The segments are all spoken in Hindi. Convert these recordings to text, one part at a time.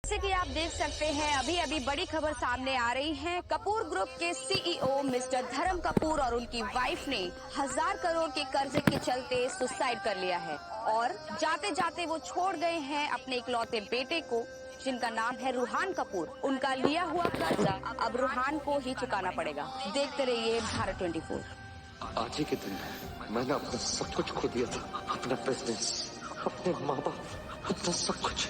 जैसे कि आप देख सकते हैं अभी अभी बड़ी खबर सामने आ रही है। कपूर ग्रुप के सीईओ मिस्टर धर्म कपूर और उनकी वाइफ ने 1000 करोड़ के कर्जे के चलते सुसाइड कर लिया है और जाते जाते वो छोड़ गए हैं अपने इकलौते बेटे को, जिनका नाम है रूहान कपूर। उनका लिया हुआ कर्जा अब रूहान को ही चुकाना पड़ेगा। देखते रहिए भारत 24। आज ही के दिन मैंने अपना सब कुछ खो दिया था, अपना बिजनेस, अपने माँ बाप, अपना सब कुछ।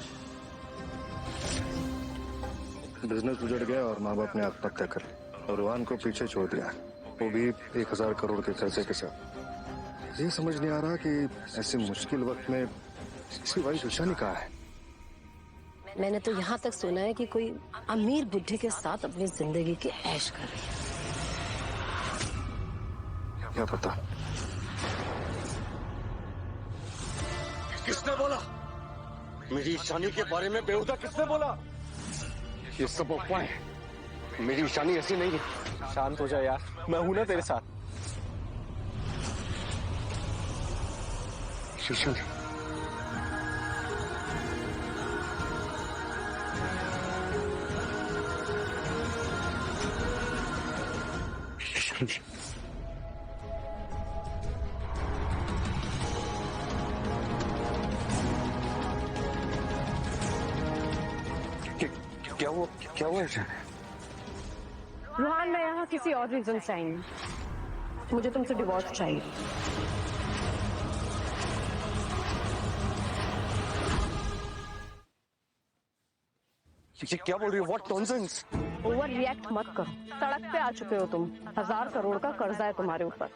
बिजनेस उजड़ गया और माँ बाप ने आत्महत्या कर ली और रूहान को पीछे छोड़ दिया, वो भी 1000 करोड़ के कर्जे के साथ। ये समझ नहीं आ रहा कि ऐसे मुश्किल वक्त में इसकी वाइफ ईशानी कहाँ है। मैंने तो यहाँ तक सुना है कि कोई अमीर बुढ़े के साथ अपनी जिंदगी की ऐश कर रही है। क्या पता। किसने बोला? मेरी ईशानी के बारे में बेहुदा किसने बोला? ये सब अफवाहें। मेरी ईशानी ऐसी नहीं है। शांत हो जा यार, मैं हूं ना तेरे साथ। ईशानी, ईशानी, क्या हुआ ईशानी? रूहान, मैं यहाँ किसी और रीजन से आई हूँ। मुझे तुमसे डिवोर्स चाहिए। ये क्या बोल रही हो? What nonsense. ओवर रिएक्ट मत करो। सड़क पे आ चुके हो तुम। 1000 करोड़ का कर्जा है तुम्हारे ऊपर।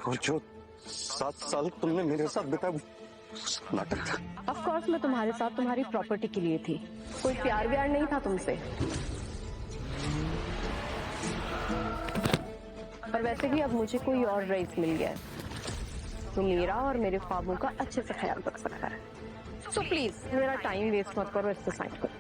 और जो 7 साल तुमने मेरे साथ बिताया नाटक था। ऑफ कोर्स मैं तुम्हारे साथ तुम्हारी प्रॉपर्टी के लिए थी, कोई प्यार व्यार नहीं था तुमसे। पर वैसे भी अब मुझे कोई और रईस मिल गया है जो मेरा और मेरे ख्वाबों का अच्छे से ख्याल रख सकता है। सो प्लीज मेरा टाइम वेस्ट मत करो, इससे साइन करो।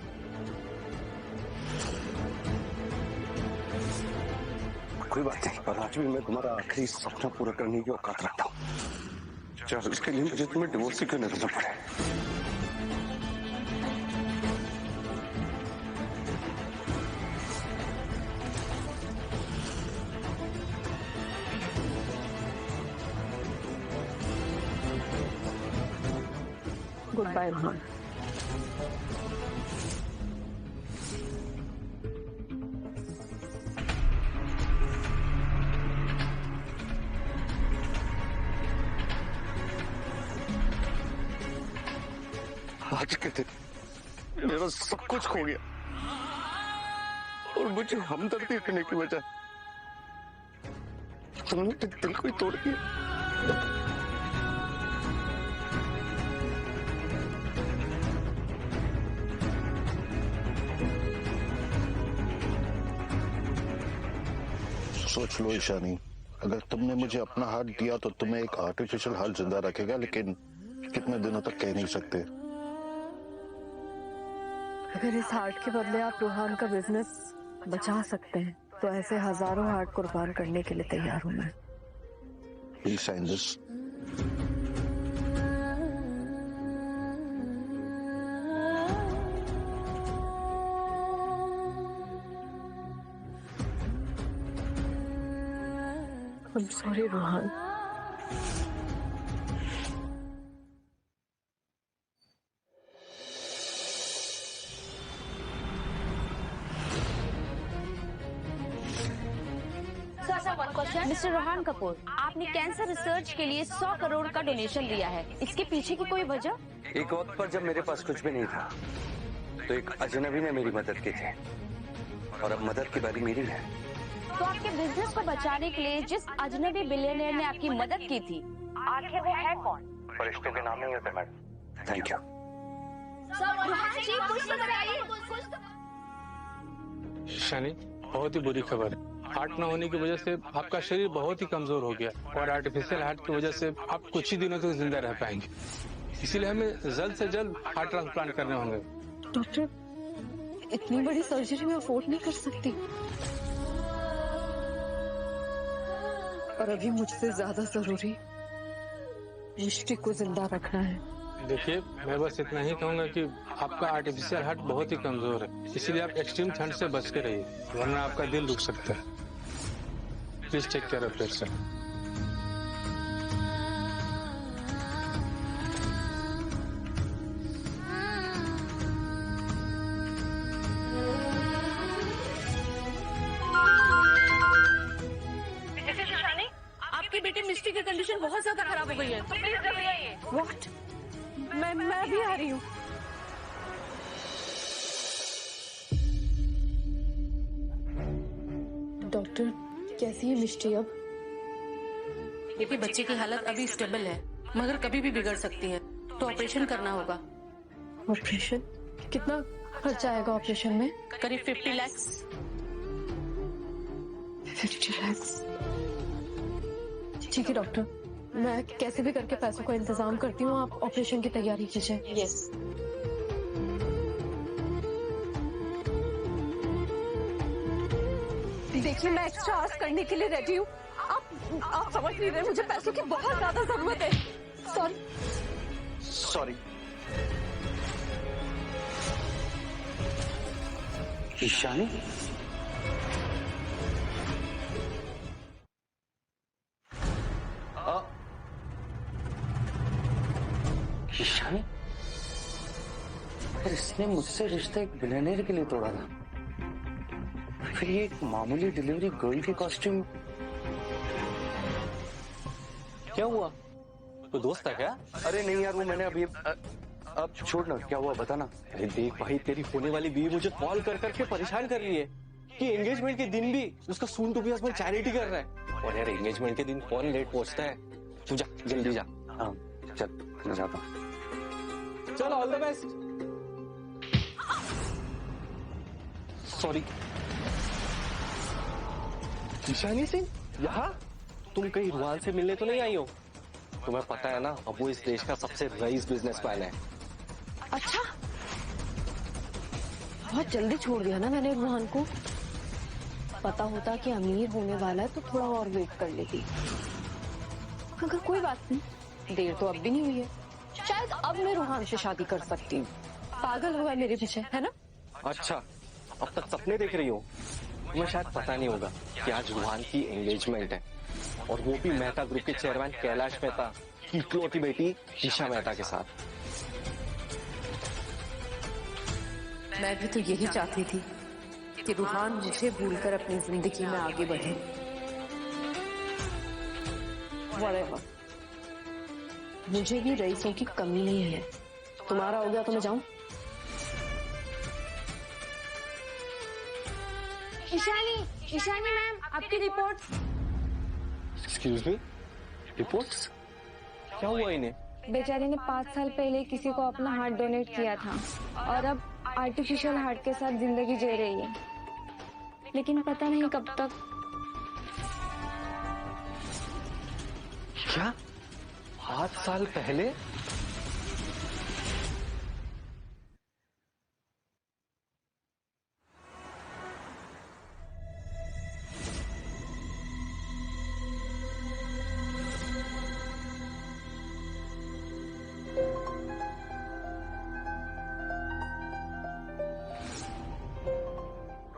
कोई बात नहीं, पर आज भी मैं तुम्हारा आखिरी सपना पूरा करने की औकात रखता हूँ, चाहे उसके लिए मुझे तुम्हें डिवोर्स ही क्यों न देना पड़े। Goodbye Ruhaan. आज के दिन मेरा सब कुछ खो गया और मुझे हमदर्दी करने की वजह तुमने दिल को ही तोड़ दिया। सोच लो ईशानी, अगर तुमने मुझे अपना हार्ट दिया तो तुम्हें एक आर्टिफिशियल हार्ट जिंदा रखेगा, लेकिन कितने दिनों तक कह नहीं सकते। अगर इस हार्ट के बदले आप रूहान का बिजनेस बचा सकते हैं तो ऐसे हजारों हार्ट कुर्बान करने के लिए तैयार हूं मैं। Please sign this. I'm sorry Ruhaan. Mister Ruhaan Kapoor, आपने कैंसर रिसर्च के लिए 100 करोड़ का डोनेशन दिया है, इसके पीछे की कोई वजह? एक वक्त पर जब मेरे पास कुछ भी नहीं था तो एक अजनबी ने मेरी मदद की थी और अब मदद की बारी मेरी है। तो आपके बिजनेस को बचाने के लिए जिस अजनबी बिलियनियर ने आपकी मदद की थी, आखिर वो है कौन? फरिश्तों के नाम नहीं होते madam. Thank you. Ruhaan ji, कुछ तो बताइए। शनि, बहुत ही बुरी खबर है। हार्ट न होने की वजह से आपका शरीर बहुत ही कमजोर हो गया और आर्टिफिशियल हार्ट की वजह से आप कुछ ही दिनों तक जिंदा रह पाएंगे। इसीलिए हमें जल्द से जल्द हार्ट ट्रांसप्लांट करने होंगे। डॉक्टर, इतनी बड़ी सर्जरी मैं अफोर्ड नहीं कर सकती और अभी मुझसे ज्यादा जरूरी मिष्टी को जिंदा रखना है। देखिए, मैं बस इतना ही कहूंगा कि आपका आर्टिफिशियल हार्ट बहुत ही कमजोर है, इसीलिए आप एक्सट्रीम ठंड से बच के रहिए, वरना आपका दिल रुक सकता है। Please take care of yourself. आपकी बेटी मिष्टी की कंडीशन बहुत ज्यादा खराब हो गई है, तो प्लीज जल्दी आइए। व्हाट? मैं भी आ रही हूँ। डॉक्टर, कैसी है मिष्टी अब? देखिए, बच्चे की हालत अभी स्टेबल है, मगर कभी भी बिगड़ सकती है, तो ऑपरेशन करना होगा। ऑपरेशन? कितना खर्चा आएगा ऑपरेशन में? करीब 50 लाख। 50 लाख। ठीक है डॉक्टर, मैं कैसे भी करके पैसों का इंतजाम करती हूँ, आप ऑपरेशन की तैयारी कीजिए। यस। देखिए, मैं एक्स्ट्रा आवर्स करने के लिए रेडी हूँ। आप समझ नहीं रहे, मुझे पैसों की बहुत ज्यादा जरूरत है। सॉरी। ईशानी, ईशानी, फिर इसने मुझसे रिश्ता एक बिलियनेयर के लिए तोड़ा था, फिर ये एक मामूली डिलीवरी गर्ल के कॉस्ट्यूम। क्या हुआ? तो दोस्त था क्या? अरे नहीं यार, वो मैंने अभी अब छोड़ना, क्या हुआ बताना। अरे देख भाई, तेरी होने वाली बीवी मुझे कॉल कर करके परेशान कर रही है कि एंगेजमेंट के दिन भी उसका soon to be husband charity कर रहा है। और यार, एंगेजमेंट के दिन कौन लेट पहुंचता है? तू जा, जल्दी जा। हाँ चल, मैं जाता हूँ। चल, all the best. Sorry. Ishani Singh यहाँ? तुम कहीं रुहान से मिलने तो नहीं आई हो? तुम्हें पता है ना, अब वो इस देश का सबसे रईस बिजनेसमैन है। अच्छा, बहुत जल्दी छोड़ दिया ना मैंने रुहान को। पता होता कि अमीर होने वाला है तो थोड़ा और वेट कर लेती, मगर कोई बात नहीं, देर तो अब भी नहीं हुई है। शायद अब मैं रुहान से शादी कर सकती हूँ। पागल हुआ है मेरे पीछे, है ना? अच्छा, अब तक सपने देख रही हो? तुम्हें शायद पता नहीं होगा कि आज रुहान की एंगेजमेंट है, और वो भी मेहता ग्रुप के चेयरमैन कैलाश मेहता की इकलौती बेटी ईशा मेहता के साथ। मैं भी तो यही चाहती थी कि रुहान मुझे भूलकर अपनी जिंदगी में आगे बढ़े। Whatever. मुझे भी रईसों की कमी नहीं है। तुम्हारा हो गया तो मैं जाऊं? ईशानी मैम, आपकी रिपोर्ट। Excuse me, reports? क्या हुआ इन्हें? बेचारी ने 5 साल पहले किसी को अपना हार्ट डोनेट किया था और अब आर्टिफिशियल हार्ट के साथ जिंदगी जी रही है, लेकिन पता नहीं कब तक। क्या 5 साल पहले?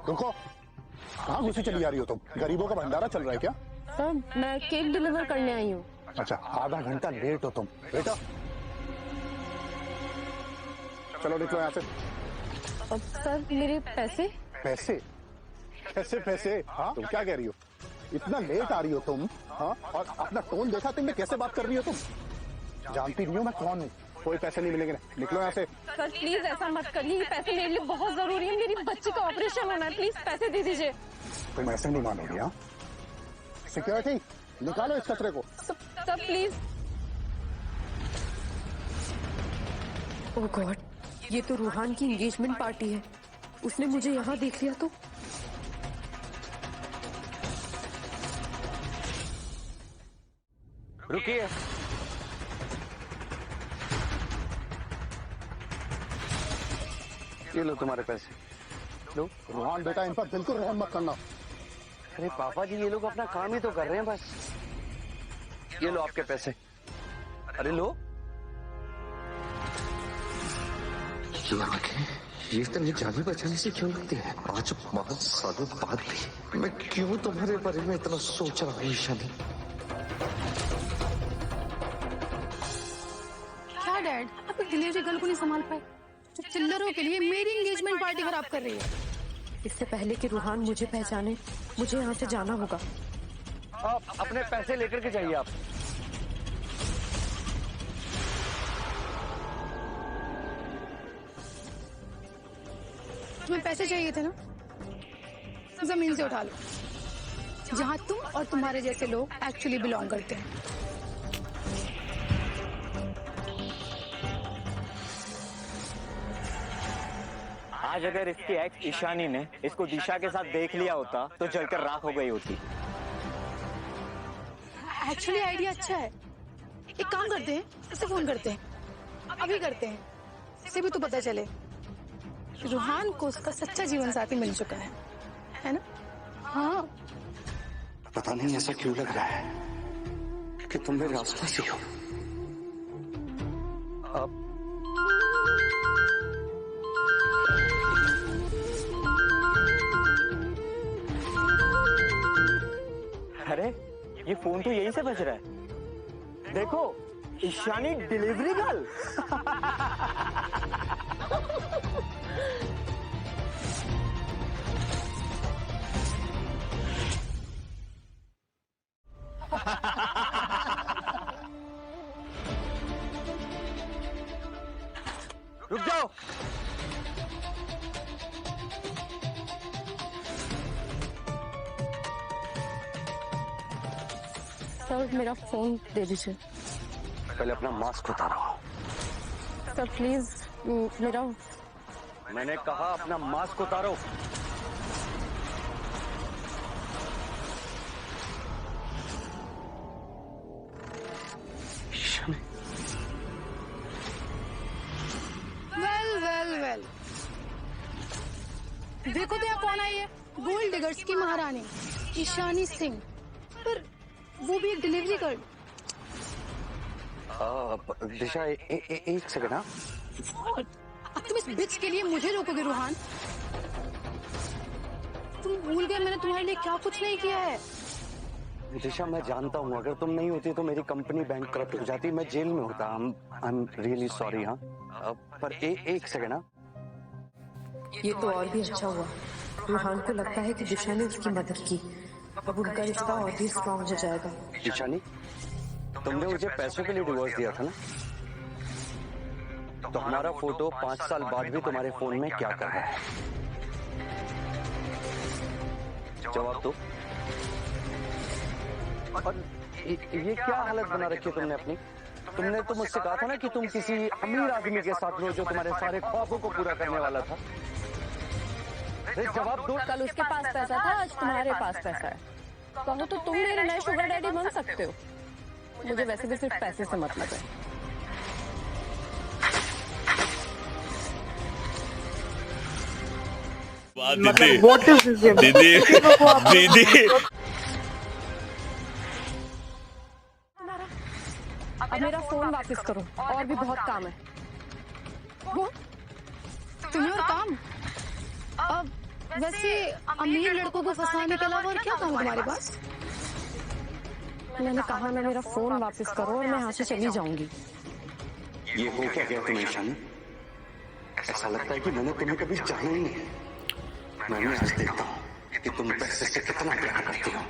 रुको, कहाँ घुसी चली जा रही हो तुम? गरीबों का भंडारा चल रहा है क्या? सर, मैं केक डिलीवर करने आई हूँ। अच्छा, आधा घंटा लेट हो तुम। बेटा चलो निकलो यहाँ से। सर, मेरे पैसे? पैसे? कैसे पैसे? हाँ, तुम क्या कह रही हो? इतना लेट आ रही हो तुम? हाँ, और अपना टोन देखा तुमने, कैसे बात कर रही हो तुम? जानती नहीं हो मैं कौन हूँ? कोई पैसे नहीं मिलेंगे, निकलो यहाँ से। सर प्लीज ऐसा मत करिए, पैसे मेरे लिए बहुत जरूरी है, मेरी बच्ची का ऑपरेशन होना है, प्लीज पैसे दे दीजिए। तुम ऐसे नहीं मानोगी? हाँ, सिक्योरिटी निकालो इस कचरे को। Sir please. ओह गॉड, ये तो रूहान की एंगेजमेंट पार्टी है। उसने मुझे यहाँ देख लिया तो। रुकिए, ये लो तुम्हारे पैसे। लो। रूहान बेटा, इन पर बिल्कुल रहम मत करना। अरे पापा जी, ये लोग अपना काम ही तो कर रहे हैं बस। ये लो आपके पैसे। अरे लो, ये आंखें ये इतनी जाने बचाने से क्यों लगती है? आज 5 सालों बाद भी मैं क्यों तुम्हारे बारे में इतना सोच रहा हूँ ईशानी? क्या डैड, आप एक डिलीवरी गर्ल को नहीं संभाल पाए? जो चिल्लरों के लिए मेरी एंगेजमेंट पार्टी खराब कर रही है। इससे पहले कि रूहान मुझे पहचाने, मुझे यहाँ से जाना होगा। आप अपने पैसे लेकर के जाइए। आप तुम्हें पैसे चाहिए थे ना, जमीन से उठा लो, जहाँ तुम और तुम्हारे जैसे लोग एक्चुअली बिलोंग करते हैं। आज अगर इसकी एक्स ईशानी ने इसको दिशा के साथ देख लिया होता तो जलकर राख हो गई होती। एक्चुअली आइडिया अच्छा है। एक काम करते हैं, इसे फोन करते हैं, अभी करते हैं, इसे भी तो पता चले रूहान को उसका सच्चा जीवन साथी मिल चुका है ना? हाँ। पता नहीं ऐसा क्यों लग रहा है कि तुम मेरे आसपास ही हो। अब अरे ये फोन तो यहीं से बज रहा है। देखो, ईशानी डिलीवरी गर्ल। रुक जाओ। सर मेरा फोन दे दीजिए। पहले अपना मास्क उतारो। सर प्लीज मेरा। मैंने कहा अपना मास्क उतारो। वेल देखो तो यहाँ कौन आई है? गोल्ड डिगर्स की महारानी ईशानी सिंह, पर वो भी एक डिलीवरी गर्ल। दिशा एक सेकंड। हाँ, अब तुम इस बिच के लिए मुझे रोकोगे रूहान? तुम भूल गए मैंने तुम्हारे लिए क्या कुछ नहीं किया है। दिशा मैं जानता हूँ, अगर तुम नहीं होती तो मेरी कंपनी बैंकक्रप्ट हो जाती, मैं जेल में होता। I am really sorry. हाँ, पर एक सेकंड। हाँ, ये तो और भी अच्छा हुआ। रूहान को लगता है कि दिशा ने उसकी मदद की, अब उनका रिश्ता और भी स्ट्रॉन्ग हो जाएगा। ईशानी, तुमने मुझे पैसों के लिए डिवोर्स दिया था ना, तो हमारा फोटो 5 साल बाद भी तुम्हारे फोन में क्या कर रहा है? जवाब दो। और ये क्या हालत बना रखी है तुमने अपनी? तुमने तो मुझसे कहा था ना कि तुम किसी अमीर आदमी के साथ रहो जो तुम्हारे सारे ख्वाबों को पूरा करने वाला था। जवाब दो। कल उसके पास पैसा था, आज तुम्हारे पास पैसा है। कहो तो तुम मेरे नए शुगर डैडी बन सकते हो। मुझे वैसे भी सिर्फ पैसे से मतलब है। दीदी अब मेरा फोन वापस करो, और भी बहुत काम है। वो तुम्हें और काम? अब वैसे अमीर लड़कों को फंसाने के अलावा और क्या काम है तुम्हारे पास? मैंने कहा ना, मेरा फोन वापस करो और मैं यहाँ से चली जाऊंगी। ये हो क्या गया तुम्हें ईशानी? ऐसा लगता है कि मैंने तुम्हें कभी जाना ही नहीं। मैंने आज देखता हूँ कि तुम पैसे से कितना प्यार करती हो।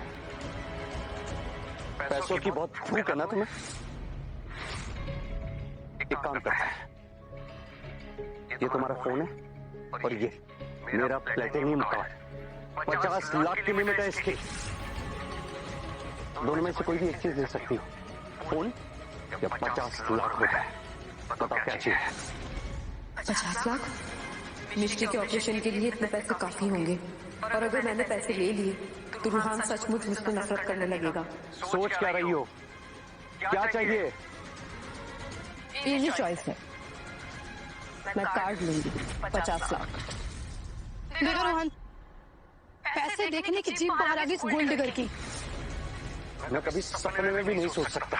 पैसों की बहुत भूख है ना तुम्हें? एक काम करता है, ये तुम्हारा फोन है और ये मेरा प्लेटिनियम कार्ड। 50 लाख की लिमिट है इसकी। दोनों में से कोई भी एक चीज ले सकती हो, फोन या 50 लाख रुपए। बताओ क्या चाहिए? 50 लाख? मिश्री के ऑपरेशन के लिए इतने पैसे काफी होंगे, और अगर मैंने पैसे ले लिए तो रूहान सचमुच मुझसे नफरत करने लगेगा। सोच क्या रही हो? क्या चाहिए? इजी चॉइस है, मैं कार्ड लूंगी 50 लाख। देखो रोहन, पैसे देखने की जीप बाहर आ गई इस गोल्ड डिगर की। मैं कभी सपने में भी नहीं सोच सकता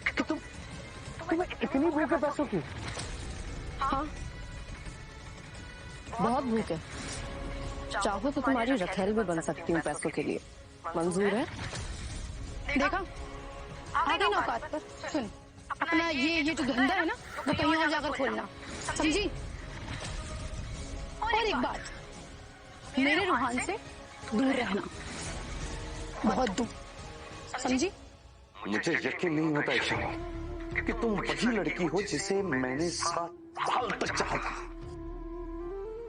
कि तुम्हें इतनी भूख है पैसों की। हाँ, बहुत भूख है, चाहो तो तुम्हारी रखेल भी बन सकती हूँ पैसों के लिए। मंजूर है? देखा, आ गई ना औकात पर। सुन, अपना ये जो धंधा है ना, वो कहीं और जाकर खोलना, समझी? और एक बात, मेरे रूहान से दूर रहना, बहुत दूर, समझी? मुझे यकीन नहीं होता ईशानी कि तुम वही लड़की हो जिसे मैंने 7 साल तक चाहा था।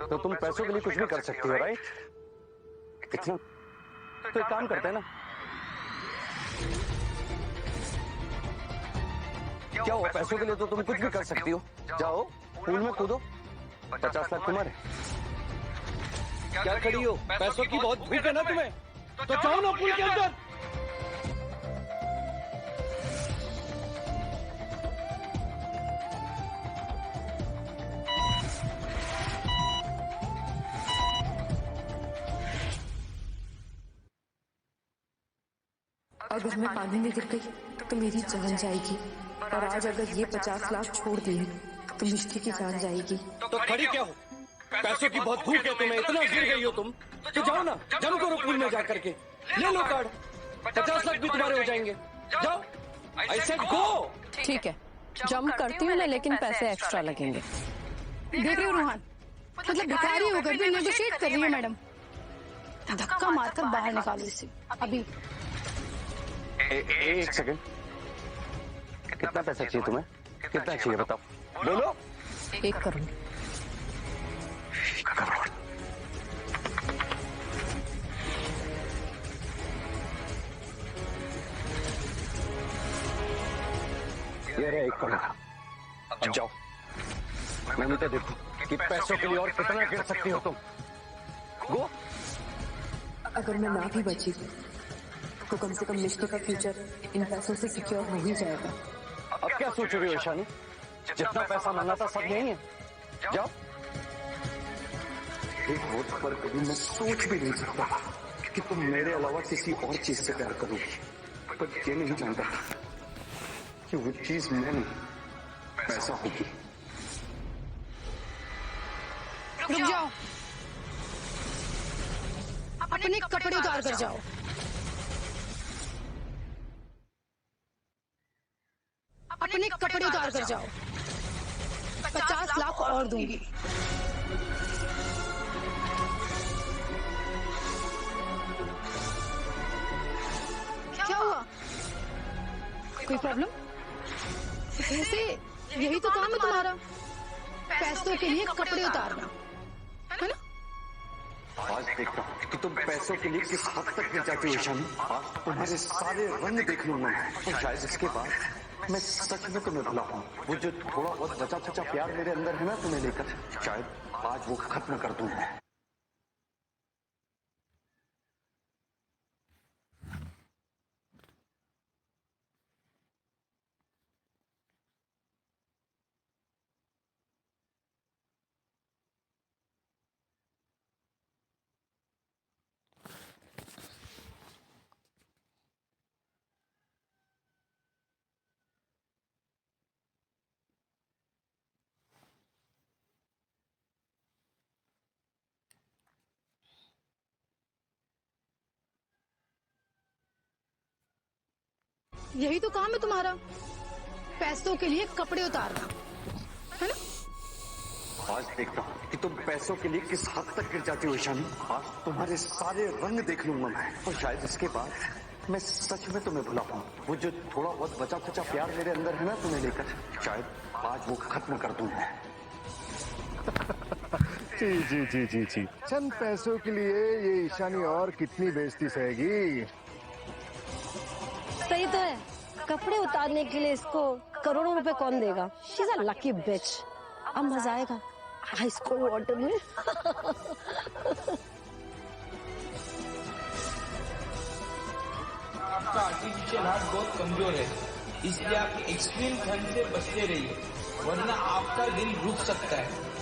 तो तुम पैसों के लिए कुछ भी कर सकती हो, राइट? कितना तो एक काम करते हैं ना, क्या हुआ? पैसों के लिए तो तुम कुछ भी कर सकती हो। जाओ पूल में कूदो, 50 लाख तुम्हारे। क्या खड़ी हो? पैसों की बहुत भूख है ना तुम्हें, तो जाओ ना पूल के अंदर। अगर मैं पानी में गिर गई तो मेरी जान जाएगी, और आज अगर ये 50 लाख छोड़ दिए तो मिष्टी की जान जाएगी। तो खड़ी क्या हो? पैसों की बहुत भूख है तुम्हें, इतना गिर गई हो तुम, तो जाओ ना, जम करो पूल में जाकर के, ले लो कार्ड, 50 लाख भी तुम्हारे हो जाएंगे। जाओ, ऐसे गो। ठीक है, जंप करती हूँ मैं, लेकिन पैसे एक्स्ट्रा लगेंगे। देख रहे हो रूहान, मतलब भिखारी होकर भी नेगोशिएट कर रही है मैडम। धक्का मारकर बाहर निकालो इसे अभी। एक सेकंड, कितना पैसा चाहिए तुम्हें? कितना चाहिए बताओ, बोलो। 1 करोड़। ये रहे 1 करोड़। अब जाओ, मैंने तो देखो कि पैसों के लिए और कितना गिर सकती हो तुम। गो। अगर मैं ना भी बची तो कम से कम मिष्टी का फ्यूचर इन पैसों से सिक्योर हो ही जाएगा। अब क्या सोच रही हो ईशानी? जितना पैसा मांगा था सब यही है। जाओ। एक वक्त पर कभी मैं सोच भी नहीं सकता कि तुम मेरे अलावा किसी और चीज से प्यार करोगी, पर ये नहीं जानता कि वो चीज मैं नहीं, पैसा होगी। रुक जाओ, अपने कपड़े उतार कर जाओ। अपने कपड़े उतार कर जाओ, 50 लाख और दूंगी। क्या हुआ? कोई प्रॉब्लम? वैसे यही तो काम है तुम्हारा, पैसों के लिए कपड़े उतारना, है ना? आज देखता हूँ कि तुम पैसों के लिए किस हद तक गिर जाती हो ईशानी। आज तुम्हारे सारे रंग देख लूंगा मैं, और शायद इसके बाद मैं सच में तुम्हें भुला पाऊं। वो जो थोड़ा बहुत बचा खुचा प्यार मेरे अंदर है ना तुम्हें लेकर, शायद आज वो खत्म कर दूं मैं। यही तो काम है तुम्हारा, पैसों के लिए कपड़े उतारना, है ना? आज देखता हूँ कि तुम पैसों के लिए किस हद तक गिर जाती हो ईशानी। आज तुम्हारे सारे रंग देख लूंगा मैं, और शायद इसके बाद मैं सच में तुम्हें भुला पाऊं। वो जो थोड़ा बहुत बचा खुचा प्यार मेरे अंदर है ना तुम्हें लेकर, शायद आज वो खत्म कर दूं मैं। जी जी जी जी जी, चंद पैसों के लिए ये ईशानी और कितनी बेइज्जती सहेगी। सही तो है, कपड़े उतारने के लिए इसको करोड़ों रुपए कौन देगा? शी इज अ लकी बिच। अब मजा आएगा आइस कोल्ड वाटर में। आपका आर्टिफिशियल हार्ट बहुत कमजोर है, इसलिए आप एक्सट्रीम ठंड से बचते रहिए, वरना आपका दिल रुक सकता है।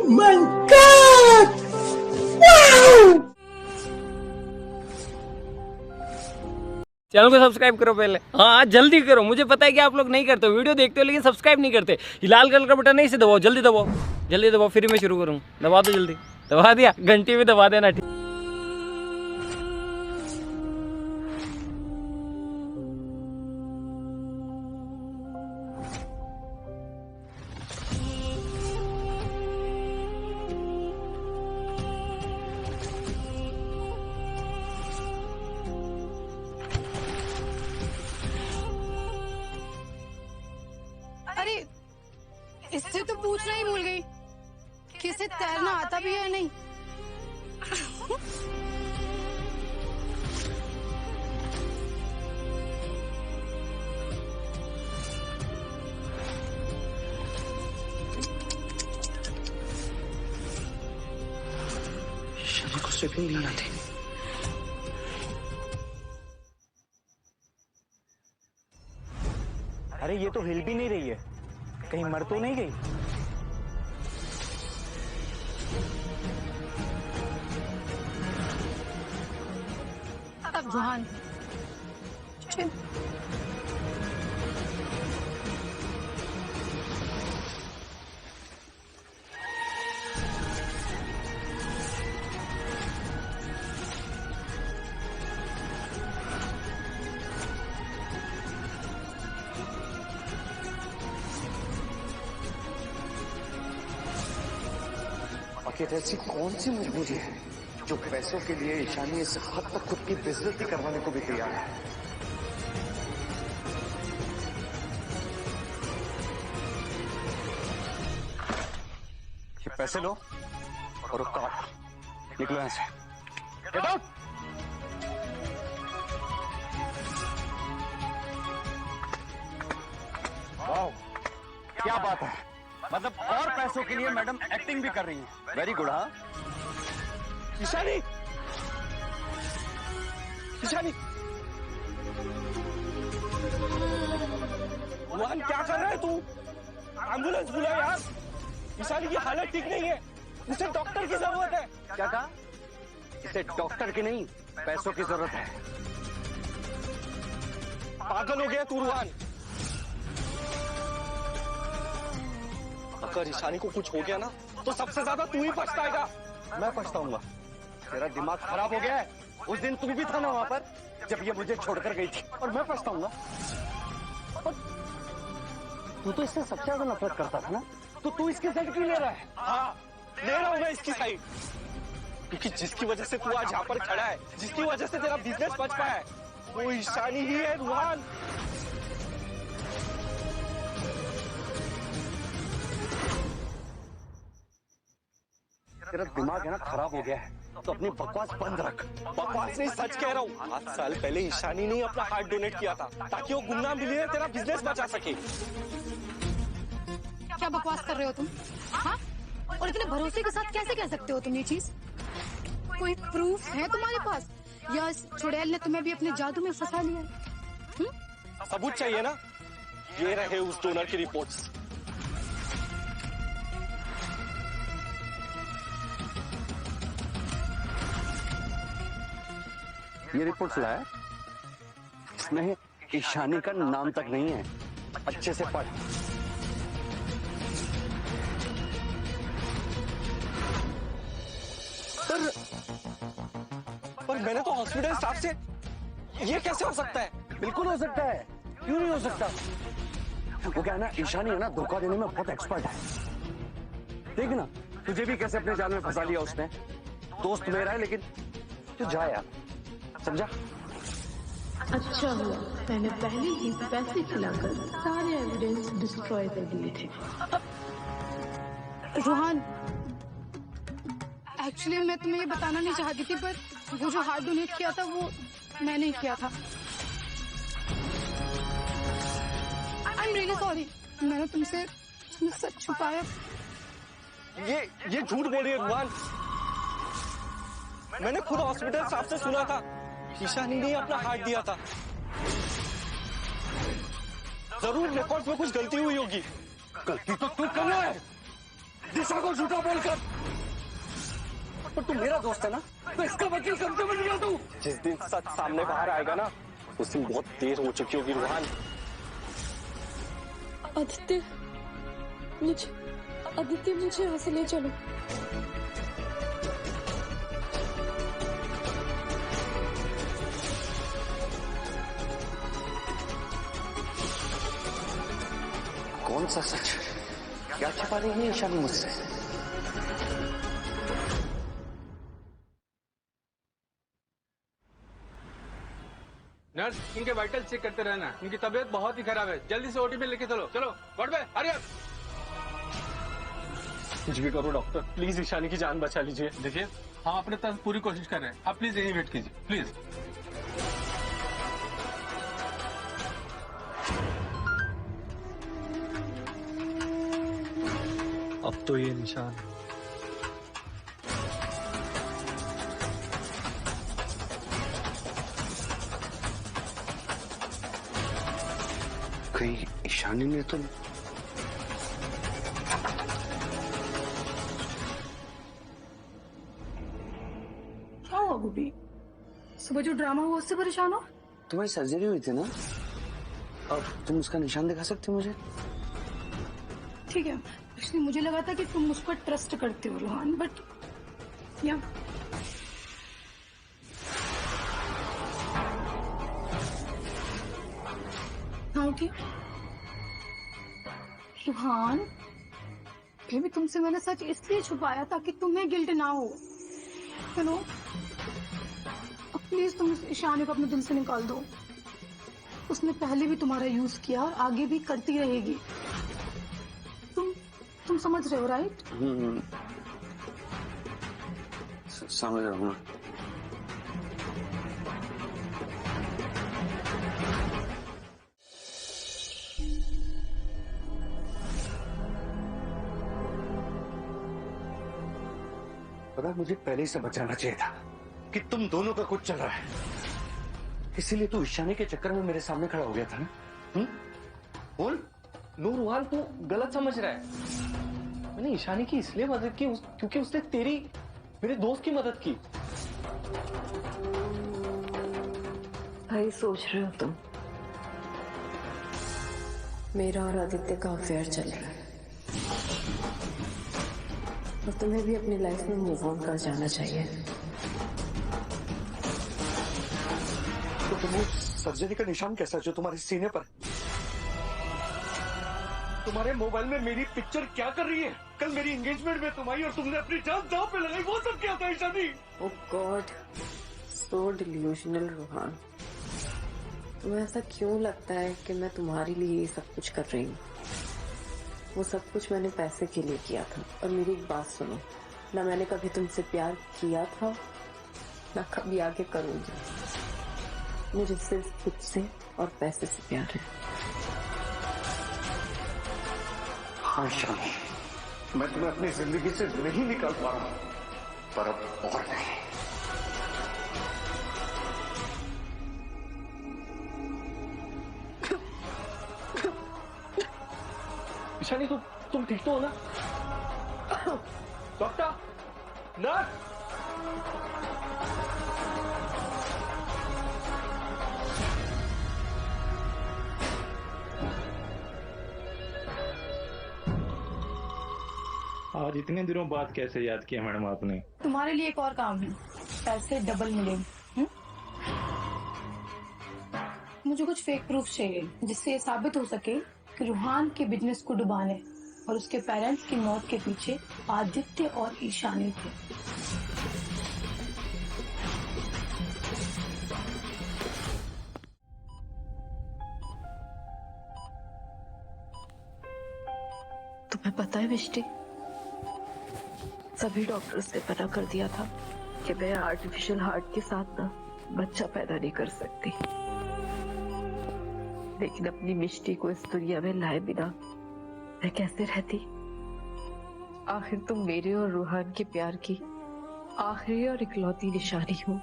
Man चैनल को सब्सक्राइब करो पहले। हाँ जल्दी करो, मुझे पता है कि आप लोग नहीं करते हो, वीडियो देखते हो लेकिन सब्सक्राइब नहीं करते। ये लाल कलर का बटन नहीं से दबाओ, जल्दी दबाओ, जल्दी दबाओ, फिर मैं शुरू करूँ। दबा दो जल्दी, दबा दिया, घंटी भी दबा देना। ठीक अरे इससे तो पूछना ही भूल गई कि इसे तैरना आता भी है या नहीं। शनि को स्विमिंग नहीं आती। अरे ये तो हिल भी नहीं रही है, कहीं मर तो नहीं गई? अब रुहान चिल। आखिर ऐसी कौन सी मजबूरी है जो पैसों के लिए ईशानी इस हद तक खुद की बेइज्जती करवाने को भी तैयार है? ये पैसे लो और काट निकलो यहां से। Get out. वाह क्या बात है, मतलब और पैसों के लिए मैडम एक्टिंग भी कर रही हैं। Very good. हाँ ईशानी, ईशानी, रोहन क्या कर रहा है तू? एम्बुलेंस बुला यार, ईशानी की हालत ठीक नहीं है, उसे डॉक्टर की जरूरत है। क्या कहा? इसे डॉक्टर की नहीं पैसों की जरूरत है। पागल हो गया तू रोहन। अगर ईशानी को कुछ हो गया ना तो सबसे ज्यादा तू ही पछताएगा। मैं पछताऊंगा? तेरा दिमाग खराब हो गया है। उस दिन तू भी था ना वहां पर जब ये मुझे छोड़कर गई थी, और मैं पछताऊंगा? तू तो इससे सबसे ज्यादा नफरत करता था ना, तो तू इसकी साइड क्यों ले रहा है? हाँ ले रहा हूं मैं इसकी साइड, क्योंकि जिसकी वजह से तू आज यहाँ पर खड़ा है, जिसकी वजह से तेरा बिजनेस बच पाया है, वो ईशानी ही है रोहन। तेरा दिमाग है ना खराब हो गया है, तो अपनी बकवास बंद रख। बकवास नहीं, सच कह रहा हूँ। 8 साल पहले ईशानी ने अपना हार्ट डोनेट किया था ताकि वो गुमनाम बिलियनर तेरा बिजनेस बचा सके। क्या बकवास कर रहे हो तुम? हाँ, और इतने भरोसे के साथ कैसे कह सकते हो तुम ये चीज? कोई प्रूफ है तुम्हारे पास, या इस चुड़ैल ने तुम्हें भी अपने जादू में फंसा लिया? सबूत चाहिए ना, ये रहे उस डोनर की रिपोर्ट्स। ये रिपोर्ट लाया, इसमें ईशानी का नाम तक नहीं है। अच्छे से पढ़। पर मैंने तो हॉस्पिटल स्टाफ से, ये कैसे हो सकता है? बिल्कुल हो सकता है, क्यों नहीं हो सकता? वो क्या है ना, ईशानी है ना धोखा देने में बहुत एक्सपर्ट है। देख ना, तुझे भी कैसे अपने जाल में फंसा लिया उसने। दोस्त मेरा है लेकिन तू जा यार, समझा? अच्छा हुआ मैंने पहले ही पैसे खिलाकर सारे एविडेंस डिस्ट्रॉय कर दिए थे। रोहन, एक्चुअली मैं तुम्हें ये बताना नहीं चाहती थी, पर वो जो हार्ट डोनेट किया था वो मैंने ही किया था। आई एम रियली सॉरी, मैंने तुमसे सच छुपाया। ये झूठ बोल रही है रोहन। मैंने खुद हॉस्पिटल स्टाफ से सुना था ईशानी ने अपना हार्ट दिया था। जरूर रिकॉर्ड में कुछ गलती हुई होगी। गलती तो तू कर रहा है, दिशा को झूठा बोलकर। पर तू मेरा दोस्त है ना, तो इसका वकील कब से बन गया तू? जिस दिन सच सामने बाहर आएगा ना, उस दिन बहुत देर हो चुकी होगी रूहान। आदित्य मुझे यहाँ से ले चलो। कौन सा सच? क्या छिपा रही है ईशानी मुझसे? नर्स, इनके वाइटल चेक करते रहना, इनकी तबीयत बहुत ही खराब है। जल्दी से ओटी में लेके चलो। चलो वार्ड में, हरी अप। कुछ भी करो डॉक्टर, प्लीज ईशानी की जान बचा लीजिए। देखिए, हम अपने तरफ पूरी कोशिश कर रहे हैं, आप प्लीज यहीं वेट कीजिए, प्लीज। अब तो ये निशान कहीं ईशानी ने तो क्या हुआ गोपी? सुबह जो ड्रामा हुआ उससे परेशान हो? तुम्हारी सर्जरी हुई थी ना, अब तुम उसका निशान दिखा सकते हो मुझे? ठीक है, इसलिए मुझे लगा था कि तुम मुझ पर ट्रस्ट करते हो रोहन, बट या हाँ उठिए। रुहान, बेबी तुमसे मैंने सच इसलिए छुपाया ताकि तुम्हें गिल्ट ना हो। चलो प्लीज तुम इस ईशानी को अपने दिल से निकाल दो। उसने पहले भी तुम्हारा यूज किया और आगे भी करती रहेगी। तुम समझ रहे हो राइट? समझ रहा हूँ। पता, मुझे पहले ही से बचाना चाहिए था कि तुम दोनों का कुछ चल रहा है, इसीलिए तू ईशानी के चक्कर में मेरे सामने खड़ा हो गया था ना। बोल। नो रूहान, तू गलत समझ रहा है। मैंने ईशानी की इसलिए मदद की क्योंकि उसने मेरे दोस्त की मदद की। भाई सोच रहे हो तुम, मेरा और आदित्य का अफेयर चल रहा है और तुम्हें भी अपनी लाइफ में मूव ऑन कर जाना चाहिए। तो तुम्हें सर्जरी का निशान कैसा जो तुम्हारे सीने पर? तुम्हारे मोबाइल में मेरी पिक्चर क्या कर रही है? कल मेरी एंगेजमेंट में तुम आई और तुमने अपनी जान दांव पे लगाई, वो सब क्या था ईशानी? ओह गॉड, सो डिल्यूजनल रोहन। तुम्हें ऐसा क्यों लगता है कि मैं तुम्हारे लिए ये सब कुछ कर रही हूँ? वो सब कुछ मैंने पैसे के लिए किया था। और मेरी एक बात सुनो, ना मैंने कभी तुमसे प्यार किया था ना कभी आगे करूंगी। मुझे सिर्फ खुद से और पैसे से प्यार है। हाँ ईशानी, मैं तुम्हें अपनी जिंदगी से नहीं निकाल पा रहा हूं, पर अब और नहीं। ईशानी, तुम ठीक तो हो ना? Doctor, nurse. आज इतने दिनों बाद कैसे याद किया मैडम आपने? तुम्हारे लिए एक और काम है, पैसे डबल मिलेंगे। मुझे कुछ फेक प्रूफ चाहिए जिससे ये साबित हो सके कि रूहान के बिजनेस को डुबाने और उसके पेरेंट्स की मौत के पीछे आदित्य और ईशानी थे। तुम्हें पता है मिष्टी, सभी डॉक्टर्स ने मना कर दिया था कि मैं आर्टिफिशियल हार्ट के साथ ना बच्चा पैदा नहीं कर सकती, लेकिन अपनी मिष्टी को इस दुनिया में लाए बिना मैं कैसे रहती? आखिर तुम मेरे और रूहान के प्यार की आखिरी और इकलौती निशानी हो।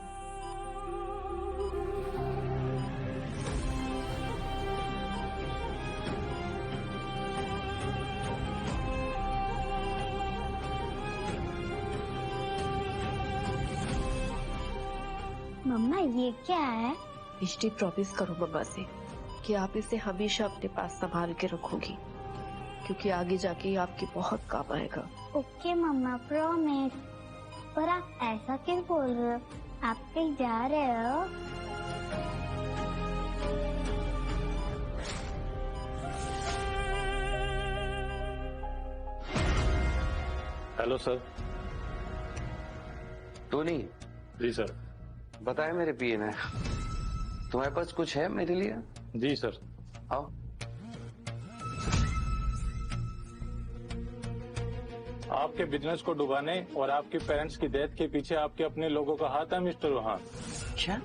मम्मा ये क्या है? मिष्टी प्रॉमिस करो मम्मा से कि आप इसे हमेशा अपने पास संभाल के रखोगी, क्योंकि आगे जाके ये आपके बहुत काम आएगा। ओके मम्मा प्रॉमिस। पर आप ऐसा क्यों बोल रहे हो? आप कहीं जा रहे हो? Hello sir. टोनी। जी सर। बताया मेरे पीए ने, तुम्हारे पास कुछ है मेरे लिए? जी सर। आओ। आपके बिजनेस को डुबाने और आपके पेरेंट्स की डेथ के पीछे आपके अपने लोगों का हाथ है मिस्टर रोहान। क्या?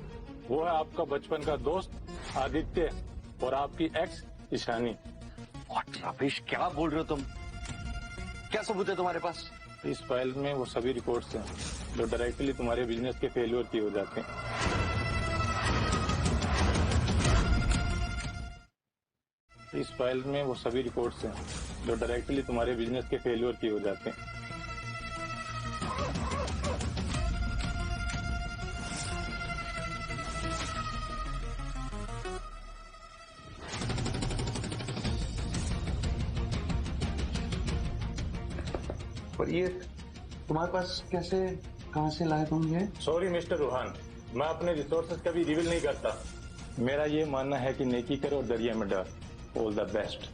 वो है आपका बचपन का दोस्त आदित्य और आपकी एक्स ईशानी। रमेश क्या बोल रहे हो तुम? क्या सबूत है तुम्हारे पास? इस फाइल में वो सभी रिकॉर्ड्स हैं जो डायरेक्टली तुम्हारे बिजनेस के फेलियर की हो जाते हैं। इस फाइल में वो सभी रिकॉर्ड्स हैं जो डायरेक्टली तुम्हारे बिजनेस के फेलियर की हो जाते हैं। पर ये तुम्हारे पास कैसे, कहां से लाए तुम ये? सॉरी मिस्टर रोहान, मैं अपने रिसोर्सेज कभी रिवील नहीं करता। मेरा ये मानना है कि नेकी करो और दरिया में डर। All the best.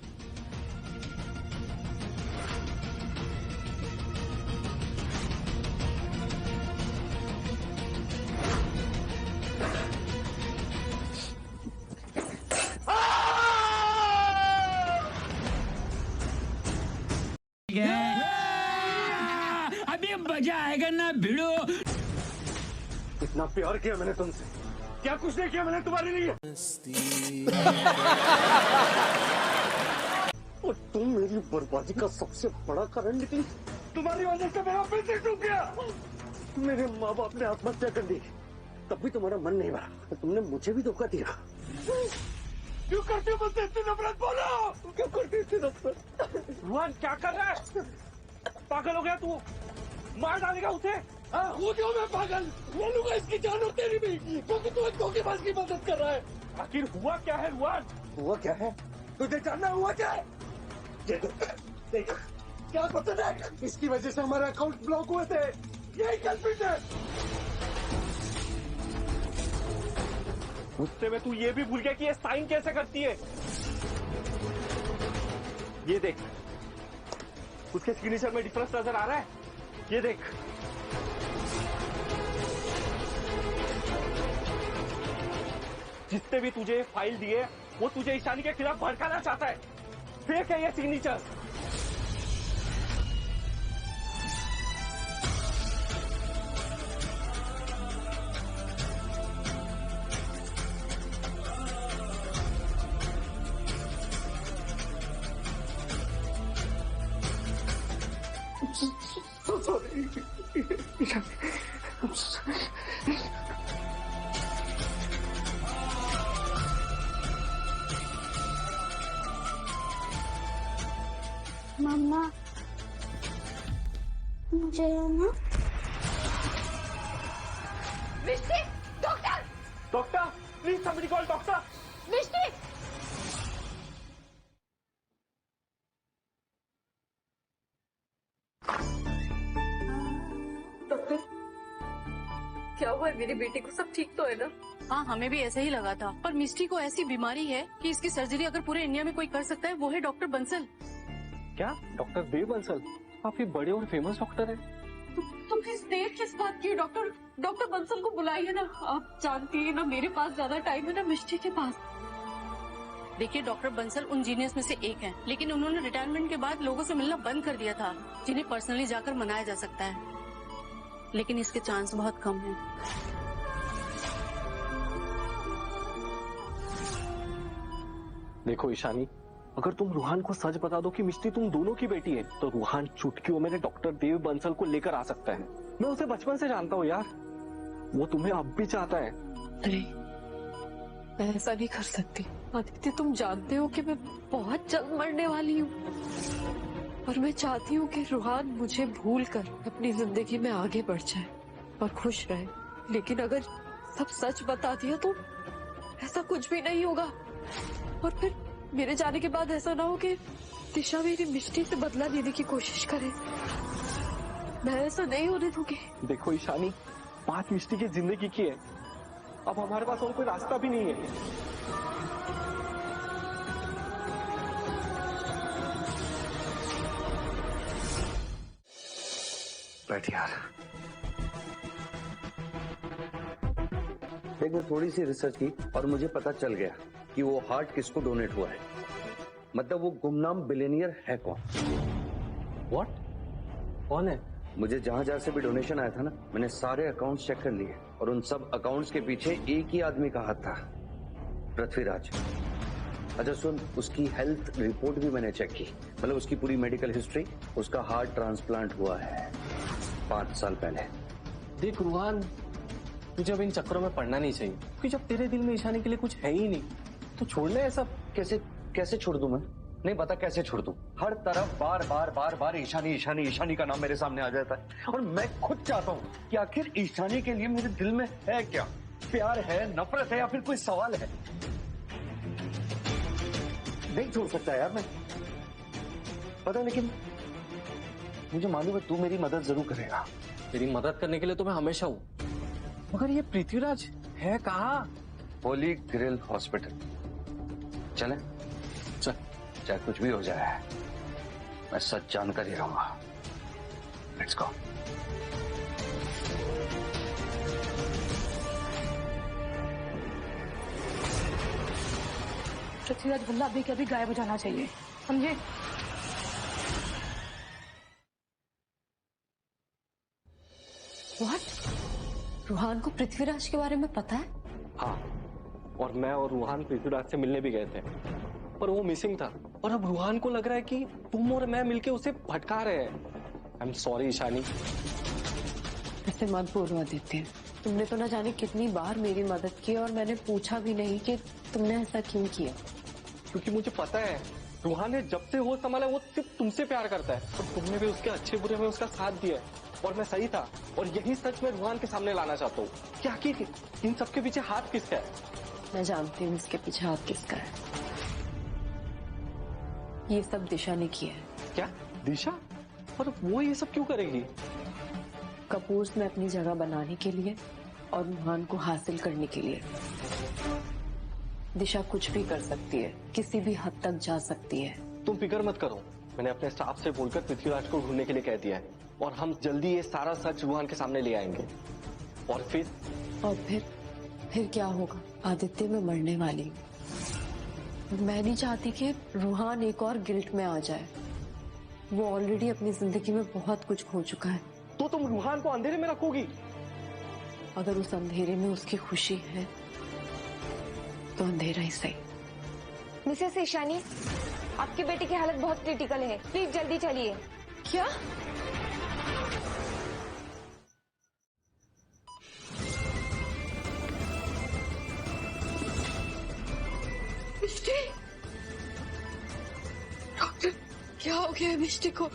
अभी मजा आएगा ना भिड़ो। इतना प्यार किया मैंने तुमसे, क्या कुछ नहीं किया मैंने तुम्हारे लिए? और तुम मेरी बर्बादी का सबसे बड़ा कारण निकली। तुम्हारी वजह से मेरा बिजनेस डूब गया। मेरे माँ बाप ने आत्महत्या कर दी, तब भी तुम्हारा मन नहीं भरा। तुमने मुझे भी धोखा दिया। क्यों करते हो मुझसे इतनी नफरत? बोलो क्यों करते इतनी नफरत? रोहन क्या कर रहा है? पागल हो गया तू? मार डालेगा उसे? हो क्यों मैं पागल? ले लूंगा इसकी जान और तेरी भी, क्योंकि तू एक धोखेबाज की मदद कर रहा है। आखिर हुआ क्या है रोहन? हुआ क्या है? तुझे जानना हुआ क्या है? देख क्या पता है, इसकी वजह से हमारे अकाउंट ब्लॉक हुए थे। यही कल्पित है। गुस्से में तू ये भी भूल गया कि ये साइन कैसे करती है? ये देख, उसके सिग्नेचर में डिफरेंस नजर आ रहा है। ये देख, जिसने भी तुझे फाइल दी है वो तुझे ईशानी के खिलाफ भड़काना चाहता है। फेक है ये सिग्नेचर। मम्मा मुझे ना Mishti, doctor! Doctor, please somebody call doctor. Mishti! Doctor, क्या हुआ है मेरी बेटी को? सब ठीक तो है ना? हाँ, हमें भी ऐसा ही लगा था, पर मिष्टी को ऐसी बीमारी है कि इसकी सर्जरी अगर पूरे इंडिया में कोई कर सकता है वो है डॉक्टर बंसल। क्या? डॉक्टर देव बंसल काफी बड़े और फेमस डॉक्टर है। तुमने देर किस बात की? डॉक्टर बंसल को बुलाइए ना। आप जानती है ना मेरे पास ज्यादा टाइम है ना मिष्टी के पास। देखिए, डॉक्टर बंसल उन जीनियस में से एक हैं, लेकिन उन्होंने रिटायरमेंट के बाद लोगों से मिलना बंद कर दिया था, जिन्हें पर्सनली जाकर मनाया जा सकता है, लेकिन इसके चांस बहुत कम हैं। देखो ईशानी, अगर तुम रूहान को सच बता दो कि मिष्टी तुम दोनों की बेटी है, तो रूहान चुटकियों में डॉक्टर देव बंसल को लेकर आ सकता है। मैं उसे बचपन से जानता हूँ यार, वो तुम्हें अब भी चाहता है। नहीं, मैं ऐसा नहीं कर सकती। आदित्य, तुम जानते हो कि मैं बहुत जल्द मरने वाली हूँ, और मैं चाहती हूँ कि रूहान मुझे भूलकर अपनी जिंदगी में आगे बढ़ जाए और खुश रहे। लेकिन अगर सब सच बता दिया तो ऐसा कुछ भी नहीं होगा। और फिर मेरे जाने के बाद ऐसा ना हो कि दिशा मेरी मिष्टी से बदला लेने की कोशिश करे। मैं ऐसा नहीं होने दूंगी। देखो ईशानी, 5 मिष्टी की जिंदगी की है, अब हमारे पास और कोई रास्ता भी नहीं है। बैठ यार। एक बार थोड़ी सी रिसर्च की और मुझे पता चल गया कि वो हार्ट किसको डोनेट हुआ है। मतलब वो गुमनाम बिलियनियर है कौन? व्हाट? कौन है? मुझे जहां जहां से भी डोनेशन आया था ना, मैंने सारे अकाउंट्स चेक कर लिए और उन सब अकाउंट्स के पीछे एक ही आदमी का हाथ था, पृथ्वीराज। अच्छा सुन, उसकी हेल्थ रिपोर्ट भी मैंने चेक की, मतलब उसकी पूरी मेडिकल हिस्ट्री। उसका हार्ट ट्रांसप्लांट हुआ है 5 साल पहले। देख रूहान, तुझे अब इन चक्करों में पड़ना नहीं चाहिए, क्योंकि जब तेरे दिल में ईशानी के लिए कुछ है ही नहीं तो छोड़ ले। ऐसा कैसे छोड़ दूं मैं? नहीं पता कैसे छोड़ दूं। हर तरफ बार बार ईशानी ईशानी ईशानी का नाम मेरे सामने आ जाता है और मैं खुद चाहता हूं कि आखिर ईशानी के लिए मेरे दिल में है क्या? प्यार है, नफरत है या फिर कोई सवाल है? नहीं छोड़ सकता यार मैं, पता। लेकिन मुझे मालूम है तू मेरी मदद जरूर करेगा। तेरी मदद करने के लिए तो मैं हमेशा हूं, मगर ये पृथ्वीराज है कहाँ? होली ग्रिल हॉस्पिटल चले? चल। चाहे कुछ भी हो जाए, मैं सच जानकर ही रहूंगा। Let's go. पृथ्वीराज बल्ला अभी के अभी गायब हो जाना चाहिए, समझे? व्हाट? रूहान को पृथ्वीराज के बारे में पता है? हाँ, और मैं और रूहान पृथ्वीराज से मिलने भी गए थे, पर वो मिसिंग था। और अब रूहान को लग रहा है कि तुम और मैं मिलके उसे भटका रहे हैं। I am sorry Ishani. ऐसे मत बोलो आदित्य, तुमने तो ना जाने कितनी बार मेरी मदद की और मैंने पूछा भी नहीं कि तुमने ऐसा क्यों किया। क्योंकि मुझे पता है रूहान ने जब से होश संभाला वो सिर्फ तुमसे प्यार करता है, और तुमने भी उसके अच्छे बुरे में उसका साथ दिया है। और मैं सही था, और यही सच मैं रूहान के सामने लाना चाहता हूँ। क्या कि इन सबके पीछे हाथ किसका है? मैं जानती हूँ इसके पीछे हाथ किसका है। ये सब दिशा ने किया है। क्या दिशा? और वो ये सब क्यों करेगी? कपूर्स में अपनी जगह बनाने के लिए और रूहान को हासिल करने के लिए। दिशा कुछ भी कर सकती है, किसी भी हद तक जा सकती है। तुम फिक्र मत करो, मैंने अपने स्टाफ से बोलकर पृथ्वीराज को ढूंढने के लिए कह दिया है, और हम जल्दी ये सारा सच रूहान के सामने ले आएंगे। और फिर क्या होगा? आदित्य, मैं मरने वाली हूँ। मैं नहीं चाहती कि रूहान एक और गिल्ट में आ जाए। वो ऑलरेडी अपनी जिंदगी में बहुत कुछ खो चुका है। तो तुम रूहान को अंधेरे में रखोगी? अगर उस अंधेरे में उसकी खुशी है तो अंधेरा ही सही। मिसेस ईशानी, आपकी बेटी की हालत बहुत क्रिटिकल है, प्लीज जल्दी चलिए। क्या? मिष्टी? डॉक्टर, क्या हो गया है मिष्टी को?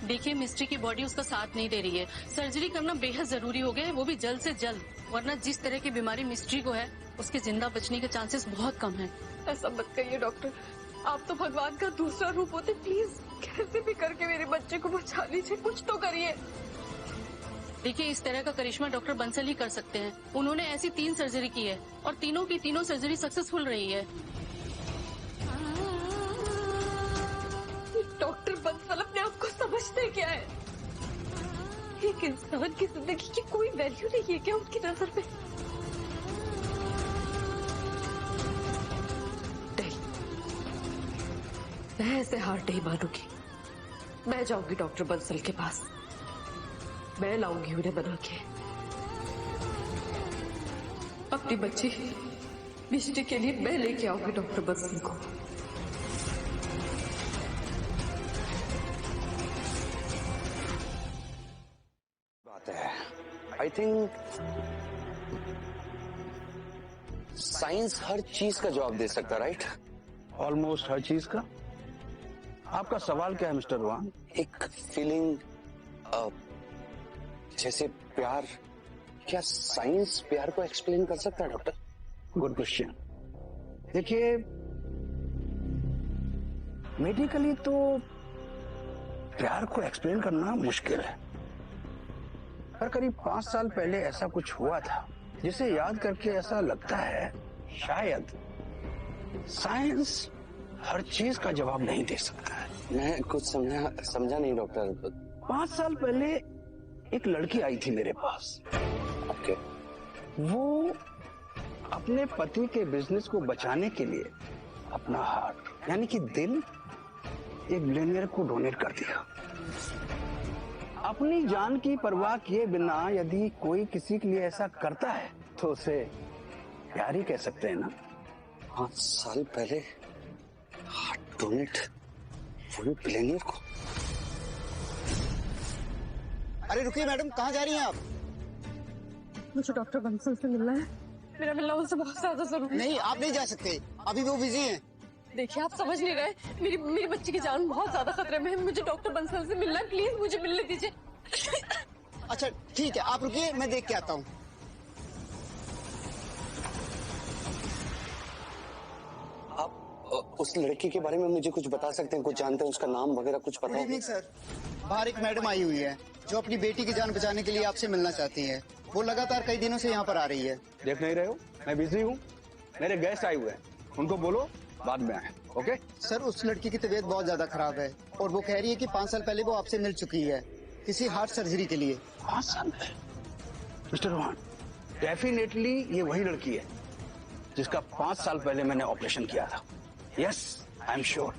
देखिए, मिस्ट्री की बॉडी उसका साथ नहीं दे रही है। सर्जरी करना बेहद जरूरी हो गया है, वो भी जल्द से जल्द, वरना जिस तरह की बीमारी मिस्ट्री को है उसके जिंदा बचने के चांसेस बहुत कम हैं। ऐसा मत कहिए डॉक्टर, आप तो भगवान का दूसरा रूप होते। प्लीज कैसे भी करके मेरे बच्चे को बचा लीजिए, कुछ तो करिए। देखिए, इस तरह का करिश्मा डॉक्टर बंसल ही कर सकते हैं। उन्होंने ऐसी 3 सर्जरी की है और तीनों की तीनों सर्जरी सक्सेसफुल रही है। डॉक्टर बंसल अपने आप को समझते क्या है? एक इंसान की जिंदगी की कोई वैल्यू नहीं है क्या उनकी नजर में? नहीं, मैं ऐसे हार नहीं मानूंगी। मैं जाऊंगी डॉक्टर बंसल के पास, मैं लाऊंगी उन्हें बना के। अपनी बच्ची मिष्टी के लिए मैं लेके आऊंगी डॉक्टर बंसल को। आई थिंक साइंस हर चीज का जवाब दे सकता, राइट? ऑलमोस्ट हर चीज का। आपका सवाल क्या है मिस्टर रूहान? एक फीलिंग जैसे प्यार, क्या साइंस प्यार को एक्सप्लेन कर सकता है डॉक्टर? Good question. देखिए, मेडिकली तो प्यार को एक्सप्लेन करना मुश्किल है, पर करीब 5 साल पहले ऐसा कुछ हुआ था जिसे याद करके ऐसा लगता है शायद साइंस हर चीज का जवाब नहीं दे सकता है। मैं कुछ समझा नहीं डॉक्टर। 5 साल पहले एक लड़की आई थी मेरे पास। ओके। वो अपने पति के बिजनेस को बचाने के लिए अपना हार्ट यानी कि दिल एक बिलियनियर को डोनेट कर दिया। अपनी जान की परवाह किए बिना यदि कोई किसी के लिए ऐसा करता है तो उसे प्यार ही कह सकते हैं ना। 5 साल पहले हार्ट डोनेट वो भी बिलियनियर को। अरे रुकिए मैडम, कहाँ जा रही हैं आप? मुझे डॉक्टर बंसल से मिलना है। मेरा मिलना उनसे बहुत ज्यादा जरूरी है। नहीं, आप नहीं जा सकते, अभी वो बिजी हैं। देखिए, आप समझ नहीं रहे, मेरी बच्ची की जान बहुत ज्यादा खतरे में है। मुझे डॉक्टर बंसल से मिलना है, प्लीज मुझे मिलने दीजिए। अच्छा ठीक है, आप रुकिए, मैं देख के आता हूँ। आप उस लड़की के बारे में मुझे कुछ बता सकते हैं? कुछ जानते हैं? उसका नाम वगैरह कुछ पता है? नहीं सर, बाहर एक मैडम आई हुई है जो अपनी बेटी की जान बचाने के लिए आपसे मिलना चाहती है। वो लगातार कई दिनों से यहाँ पर आ रही है। देख नहीं रहे हो, मैं बिजी हूँ, मेरे गेस्ट आए हुए हैं, उनको बोलो बाद में आए। ओके सर, उस लड़की की तबीयत बहुत ज्यादा खराब है और वो कह रही है कि 5 साल पहले वो आपसे मिल चुकी है किसी हार्ट सर्जरी के लिए। 5 साल पहले? मिस्टर रोहन, डेफिनेटली ये वही लड़की है जिसका 5 साल पहले मैंने ऑपरेशन किया था। Yes, I am sure.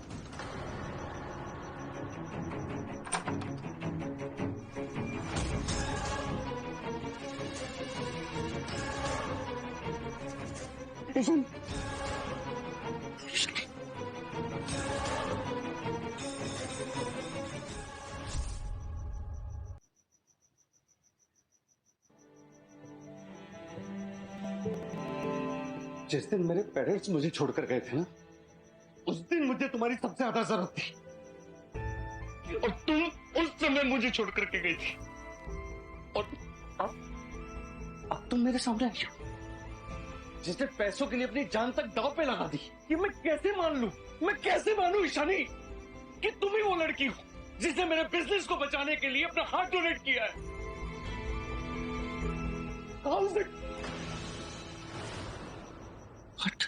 जिस दिन मेरे पेरेंट्स मुझे छोड़कर गए थे ना, उस दिन मुझे तुम्हारी सबसे ज्यादा जरूरत थी और तुम उस समय मुझे छोड़कर के गई थी। और अब तुम मेरे सामने आई हो जिसने पैसों के लिए अपनी जान तक दांव पे लगा दी। ये मैं कैसे मान लूं, मैं कैसे मानूं ईशानी कि तुम ही वो लड़की हो जिसने मेरे बिजनेस को बचाने के लिए अपना हार्ट डोनेट किया है। How is it? What?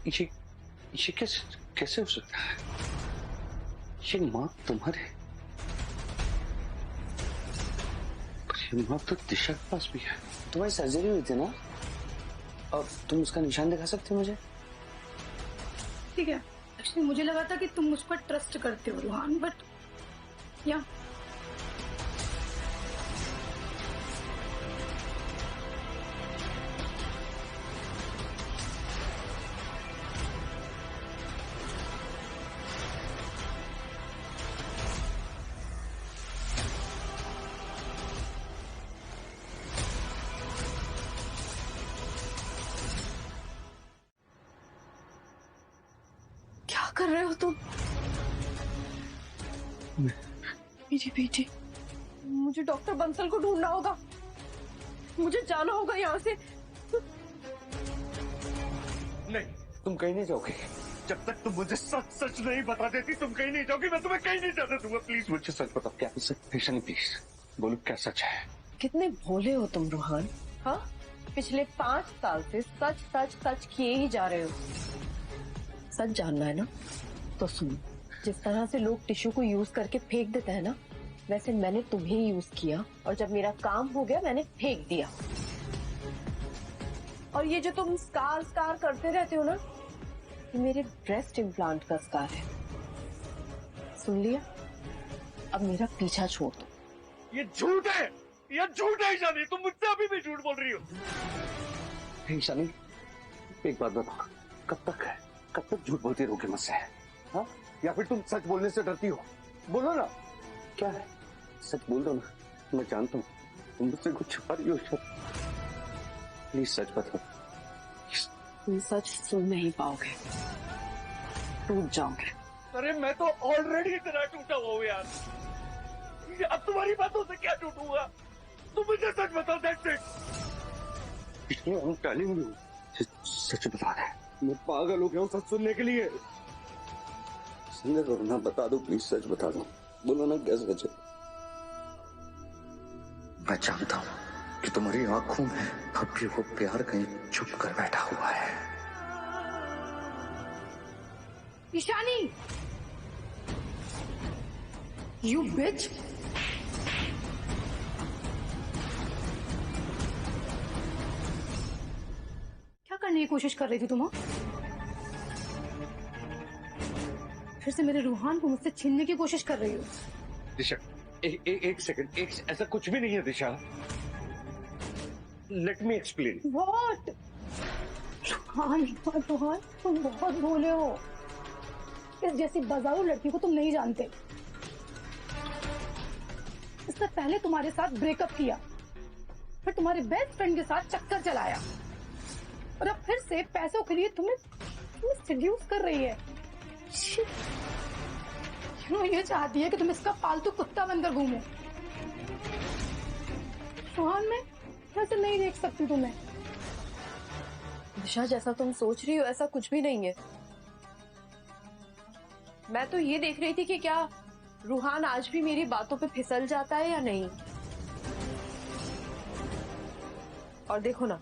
ये कैसे हो सकता है? ये माँ तुम्हारे, ये माँ तो दिशा के पास भी है। तुम्हारी सर्जरी हुई थी ना, अब तुम उसका निशान दिखा सकते हो मुझे? ठीक है, एक्चुअली मुझे लगा था कि तुम मुझ पर ट्रस्ट करते हो रोहन, बट या कर रहे हो तुम? मेरी बेटी, मुझे डॉक्टर बंसल को ढूंढना होगा, मुझे जाना होगा यहाँ से। नहीं, तुम कहीं नहीं जाओगे जब तक तुम मुझे सच सच नहीं बता देती। तुम कहीं नहीं जाओगी, मैं तुम्हें कहीं नहीं जाने दूंगा। प्लीज मुझे सच बताओ, क्या ईशानी प्लीज बोलो, क्या सच है? कितने भोले हो तुम रोहन। हाँ, पिछले 5 साल से सच सच सच किए ही जा रहे हो। सच जानना है ना तो सुनो, जिस तरह से लोग टिश्यू को यूज करके फेंक देते हैं ना, वैसे मैंने तुम्हें यूज किया और जब मेरा काम हो गया मैंने फेंक दिया। और ये जो तुम स्कार स्कार करते रहते हो ना, ये मेरे ब्रेस्ट इम्प्लांट का स्कार है। सुन लिया? अब मेरा पीछा छोड़ दो। ये झूठ है, ये झूठ है ईशानी, तुम मुझसे अभी भी झूठ बोल रही हो। ईशानी एक बात बताओ, कब तक झूठ बोलती रहोगे मुझसे? हाँ, या फिर तुम सच बोलने से डरती हो? बोलो ना, क्या है? सच बोल दो ना, मैं जानता हूँ तुम मुझसे कुछ छुपा रही हो। प्लीज सच बताओ। तुम सच सुन नहीं पाओगे, टूट जाओगे। अरे मैं तो ऑलरेडी इतना टूटा हुआ हूँ यार, अब तुम्हारी बातों से क्या टूटूंगा? तू मुझे सच बता। That's it. I am telling you, सच बता दे। मैं पागल हो गया हूँ सच सुनने के लिए। करो ना, बता दो प्लीज, सच बता दो। बोलो ना क्या सच है। मैं जानता हूँ कि तुम्हारी आंखों में अब भी वो प्यार कहीं छुप कर बैठा हुआ है। ईशानी, यू बिच। क्या करने की कोशिश कर रही थी तुम? फिर से मेरे रूहान को मुझसे छीनने की कोशिश कर रही हो? दिशा, एक सेकंड, ऐसा कुछ भी नहीं है Disha. Let me explain. What? Ruhaan, तुम बहुत भोले हो। इस जैसी बाजारू लड़की को तुम नहीं जानते। इससे पहले तुम्हारे साथ ब्रेकअप किया, फिर तुम्हारे बेस्ट फ्रेंड के साथ चक्कर चलाया, और अब फिर से पैसों के लिए तुम्हें सेड्यूस कर रही है। ये चाहती है कि तुम इसका पालतू कुत्ता बनकर घूमो। रूहान, मैं ऐसे नहीं देख सकती तुम्हें। दिशा, जैसा तुम सोच रही हो ऐसा कुछ भी नहीं है। मैं तो ये देख रही थी कि क्या रूहान आज भी मेरी बातों पे फिसल जाता है या नहीं। और देखो ना,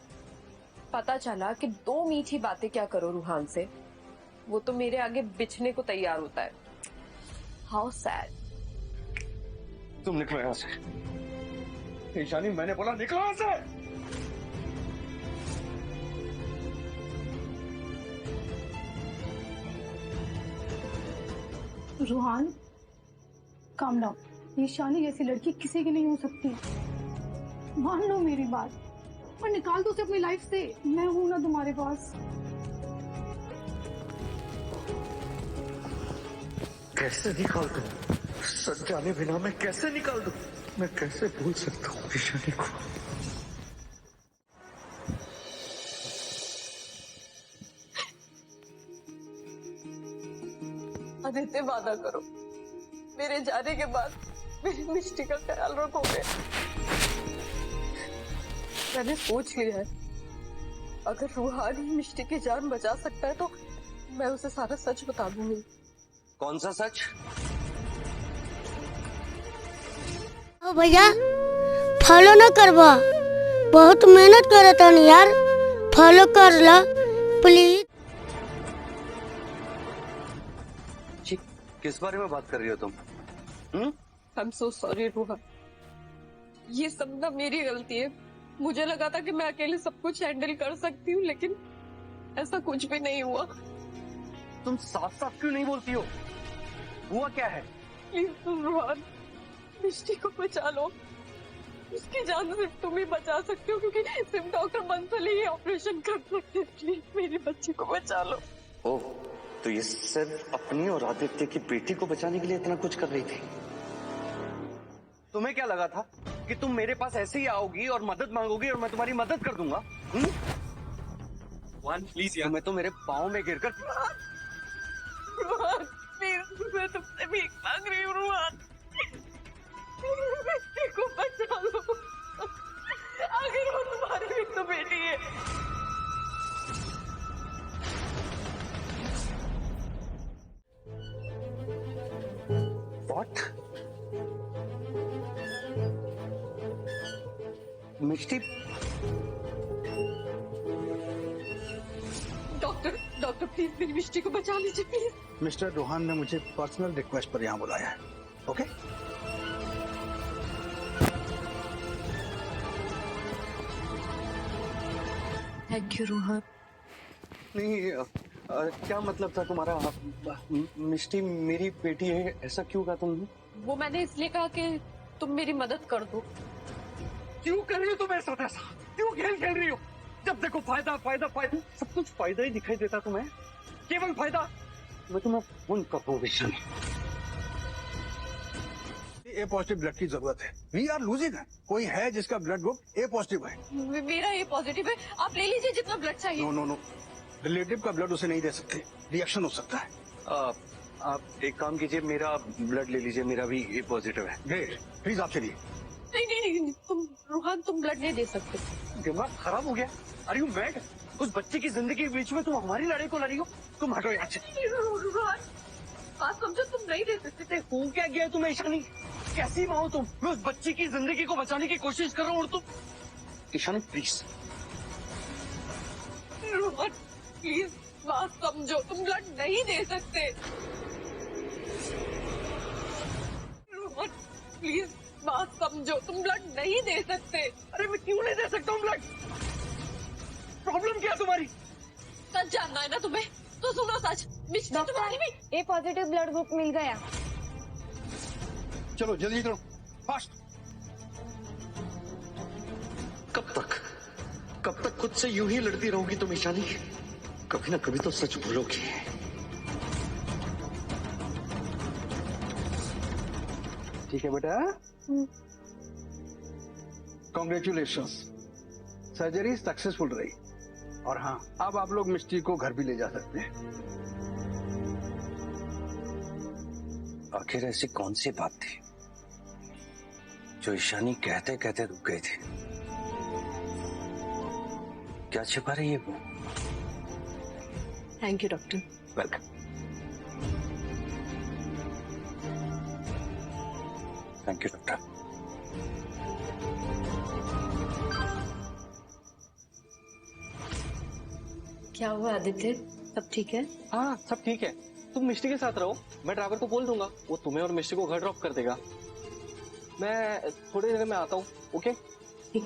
पता चला कि 2 मीठी बातें क्या करो रूहान से, वो तो मेरे आगे बिछने को तैयार होता है। How sad. तुम निकलो यहाँ से। ईशानी, मैंने बोला निकलो यहाँ से। Ruhaan, calm down. ईशानी जैसी लड़की किसी की नहीं हो सकती। मान लो मेरी बात और निकाल दो उसे अपनी लाइफ से। मैं हूं ना तुम्हारे पास। कैसे निकाल दूं? सच जाने बिना मैं कैसे निकाल दूं? मैं कैसे भूल सकता हूँ ईशानी को? आदित्य, वादा करो मेरे जाने के बाद मेरी मिष्टी का ख्याल रखोगे। मैंने सोच लिया है, अगर रूहान ही मिष्टी की जान बचा सकता है तो मैं उसे सारा सच बता दूंगी। कौन सा सच? भैया फॉलो न करवा, बहुत मेहनत करे तो यार, फॉलो कर ला प्लीज। किस बारे में बात कर रही हो तुम? I am so sorry Ruhaan, ये सब ना मेरी गलती है। मुझे लगा था कि मैं अकेले सब कुछ हैंडल कर सकती हूँ, लेकिन ऐसा कुछ भी नहीं हुआ। तुम साफ साफ क्यों नहीं बोलती हो? हुआ क्या है? प्लीज रूहान, मिष्टी को बचा लो। उसकी जान सिर्फ तुम ही बचा सकते हो, क्योंकि सिर्फ डॉक्टर बंसल ही ऑपरेशन कर सकते। प्लीज मेरी बच्ची को बचा लो। ओह, तो ये सिर्फ अपनी और आदित्य की बेटी को बचाने के लिए इतना कुछ कर रही थी? तुम्हें क्या लगा था कि तुम मेरे पास ऐसे ही आओगी और मदद मांगोगी और मैं तुम्हारी मदद कर दूंगा? प्लीज यार, मैं तो मेरे पाँव में गिरकर। रूहान प्लीज, मैं तुमसे भीख मांग रही हूँ। रूहान, मिष्टी को बचा लो। आखिर वो तुम्हारी भी तो बेटी है। What? मिष्टी? डॉक्टर प्लीज मेरी मिष्टी को बचा लीजिए प्लीज। मिस्टर रूहान ने मुझे पर्सनल रिक्वेस्ट पर यहाँ बुलाया है। ओके? Thank you Ruhaan. नहीं, क्या मतलब था तुम्हारा? मिष्टी मेरी बेटी है, ऐसा क्यों कहा तुमने? वो मैंने इसलिए कहा कि तुम मेरी मदद कर दो। क्यों कर रही हो तुम ऐसा? क्यों खेल खेल रही हो? जब देखो फायदा फायदा फायदा, सब कुछ फायदा ही दिखाई देता तुम्हें, केवल फायदा। मैं तुम्हें फोन कर दूं विशाल। ए पॉजिटिव ब्लड की जरूरत है। वी आर लूजिंग है। कोई है जिसका ब्लड ग्रुप ए पॉजिटिव है? मेरा ए पॉजिटिव है। आप ले लीजिए जितना ब्लड चाहिए। नो नो नो, रिलेटिव का ब्लड उसे नहीं दे सकते, रिएक्शन हो सकता है। आप एक काम कीजिए, मेरा ब्लड ले लीजिए, मेरा भी ए पॉजिटिव है। ग्रेट, प्लीज आप चलिए। नहीं, तुम रूहान तुम ब्लड नहीं दे सकते। दिमाग खराब हो गया? Are you mad? उस बच्चे की जिंदगी के बीच में तुम हमारी लड़ाई को लड़ी हो? तुम हटो यहाँ से। रूहान बात समझो, तुम नहीं दे सकते। हो क्या गया तुम्हें ईशानी? कैसी माँ हो तुम? मैं उस बच्ची की जिंदगी को बचाने की कोशिश कर रहा हूँ और तुम। ईशानी प्लीज। रूहान प्लीज बात समझो, तुम ब्लड नहीं दे सकते। रूहान प्लीज बात समझो, तुम ब्लड नहीं दे सकते। अरे मैं क्यों नहीं दे सकता हूँ ब्लड? प्रॉब्लम क्या तुम्हारी? सच जानना है ना तुम्हें, तो सुनो सच। मिष्टी तुम्हारी भी ए पॉजिटिव ब्लड ग्रुप मिल गया। चलो जल्दी करो, फास्ट। कब तक खुद से यूं ही लड़ती रहोगी तुम ईशानी? कभी ना कभी तो सच भूलोगी। ठीक है बेटा, कॉन्ग्रेचुलेशंस, सर्जरी सक्सेसफुल रही। और हाँ, अब आप लोग मिष्टी को घर भी ले जा सकते हैं। आखिर ऐसी कौन सी बात थी जो ईशानी कहते कहते रुक गए थे? क्या छिपा रही है वो? Thank you doctor. Welcome. Thank you doctor. क्या हुआ आदित्य, सब ठीक है? हाँ सब ठीक है, तुम मिष्टी के साथ रहो, मैं ड्राइवर को बोल दूंगा, वो तुम्हें और मिष्टी को घर ड्रॉप कर देगा। मैं थोड़ी देर में आता हूँ। ओके ठीक।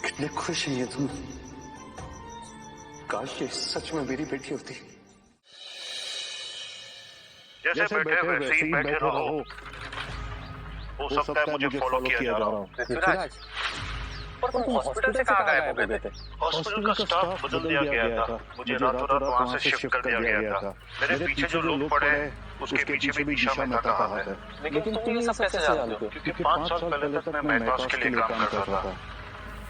कितने खुश हैं ये तुम? काश ये सच में मेरी बेटी होती। जैसे बैठे वैसे ही बैठे रहो। हो सकता है मुझे फॉलो किया जा रहा हो। पृथ्वीराज, पर तुम हॉस्पिटल से कहाँ गायब हो गए थे? हॉस्पिटल का स्टाफ बदल दिया गया था, मुझे रातों रात वहाँ से शिफ्ट कर दिया गया था। मेरे पीछे जो लोग पड़े उसके पीछे भी दिशा मेहता का हाथ है। लेकिन तुम ये सब कैसे जानते हो? क्योंकि 5 साल पहले तक मैं मेहताज के लिए काम कर रहा था।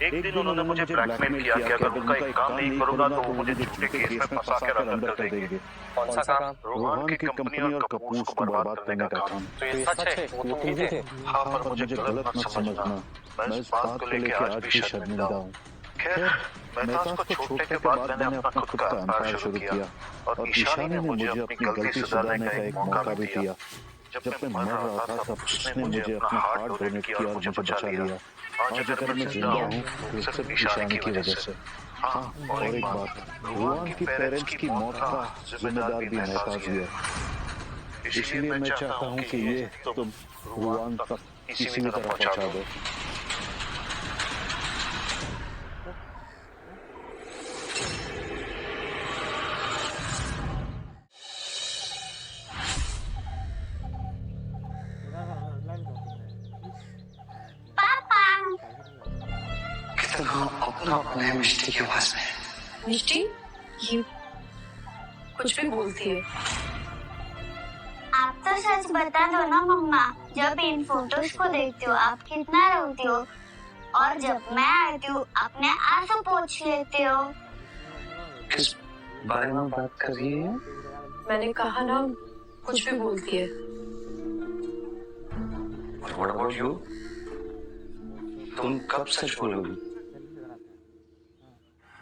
एक दिन उन्होंने मुझे ब्लैकमेल किया कि अगर उनका एक काम नहीं करूंगा तो वो मुझे झूठे केस में फंसा कर अंदर कर देंगे। कौन सा काम? रोहन की कंपनी और कपूर को बर्बाद करने का काम। तो ये सच है, वो तुम ही थे? हाँ, पर मुझे गलत मत समझना, मैं इस बात को लेकर आज भी शर्मिंदा हूँ। खैर, मेहताज को छोड़ने के बाद मैंने अपना खुद का एम्पायर शुरू किया और ईशानी ने मुझे अपनी गलती सुधारने का एक मौका भी दिया। जब मैं मर रहा था तब उसने मुझे अपना हार्ट डोनेट किया और मुझे बचा लिया। आज अगर मैं जिंदा हूँ तो सिर्फ ईशानी की वजह से। हाँ, और एक बात, रुआन की पेरेंट्स की मौत का जिम्मेदार भी मेहताज ही है। इसलिए मैं चाहता हूँ कि ये तुम रुआन तक किसी भी तरह पहुँचा दो। अपने मिष्टी के पास में। मिष्टी ये कुछ भी बोलती है। आप तो सच बता दो ना मम्मा, जब इन फोटोज को देखती हो आप कितना रोती हो और जब मैं आती हूँ अपने आंसू पोंछ लेते हो। किस बारे में बात कर रही है? मैंने कहा ना कुछ भी बोलती है। What about you? तुम कब सच बोलोगी?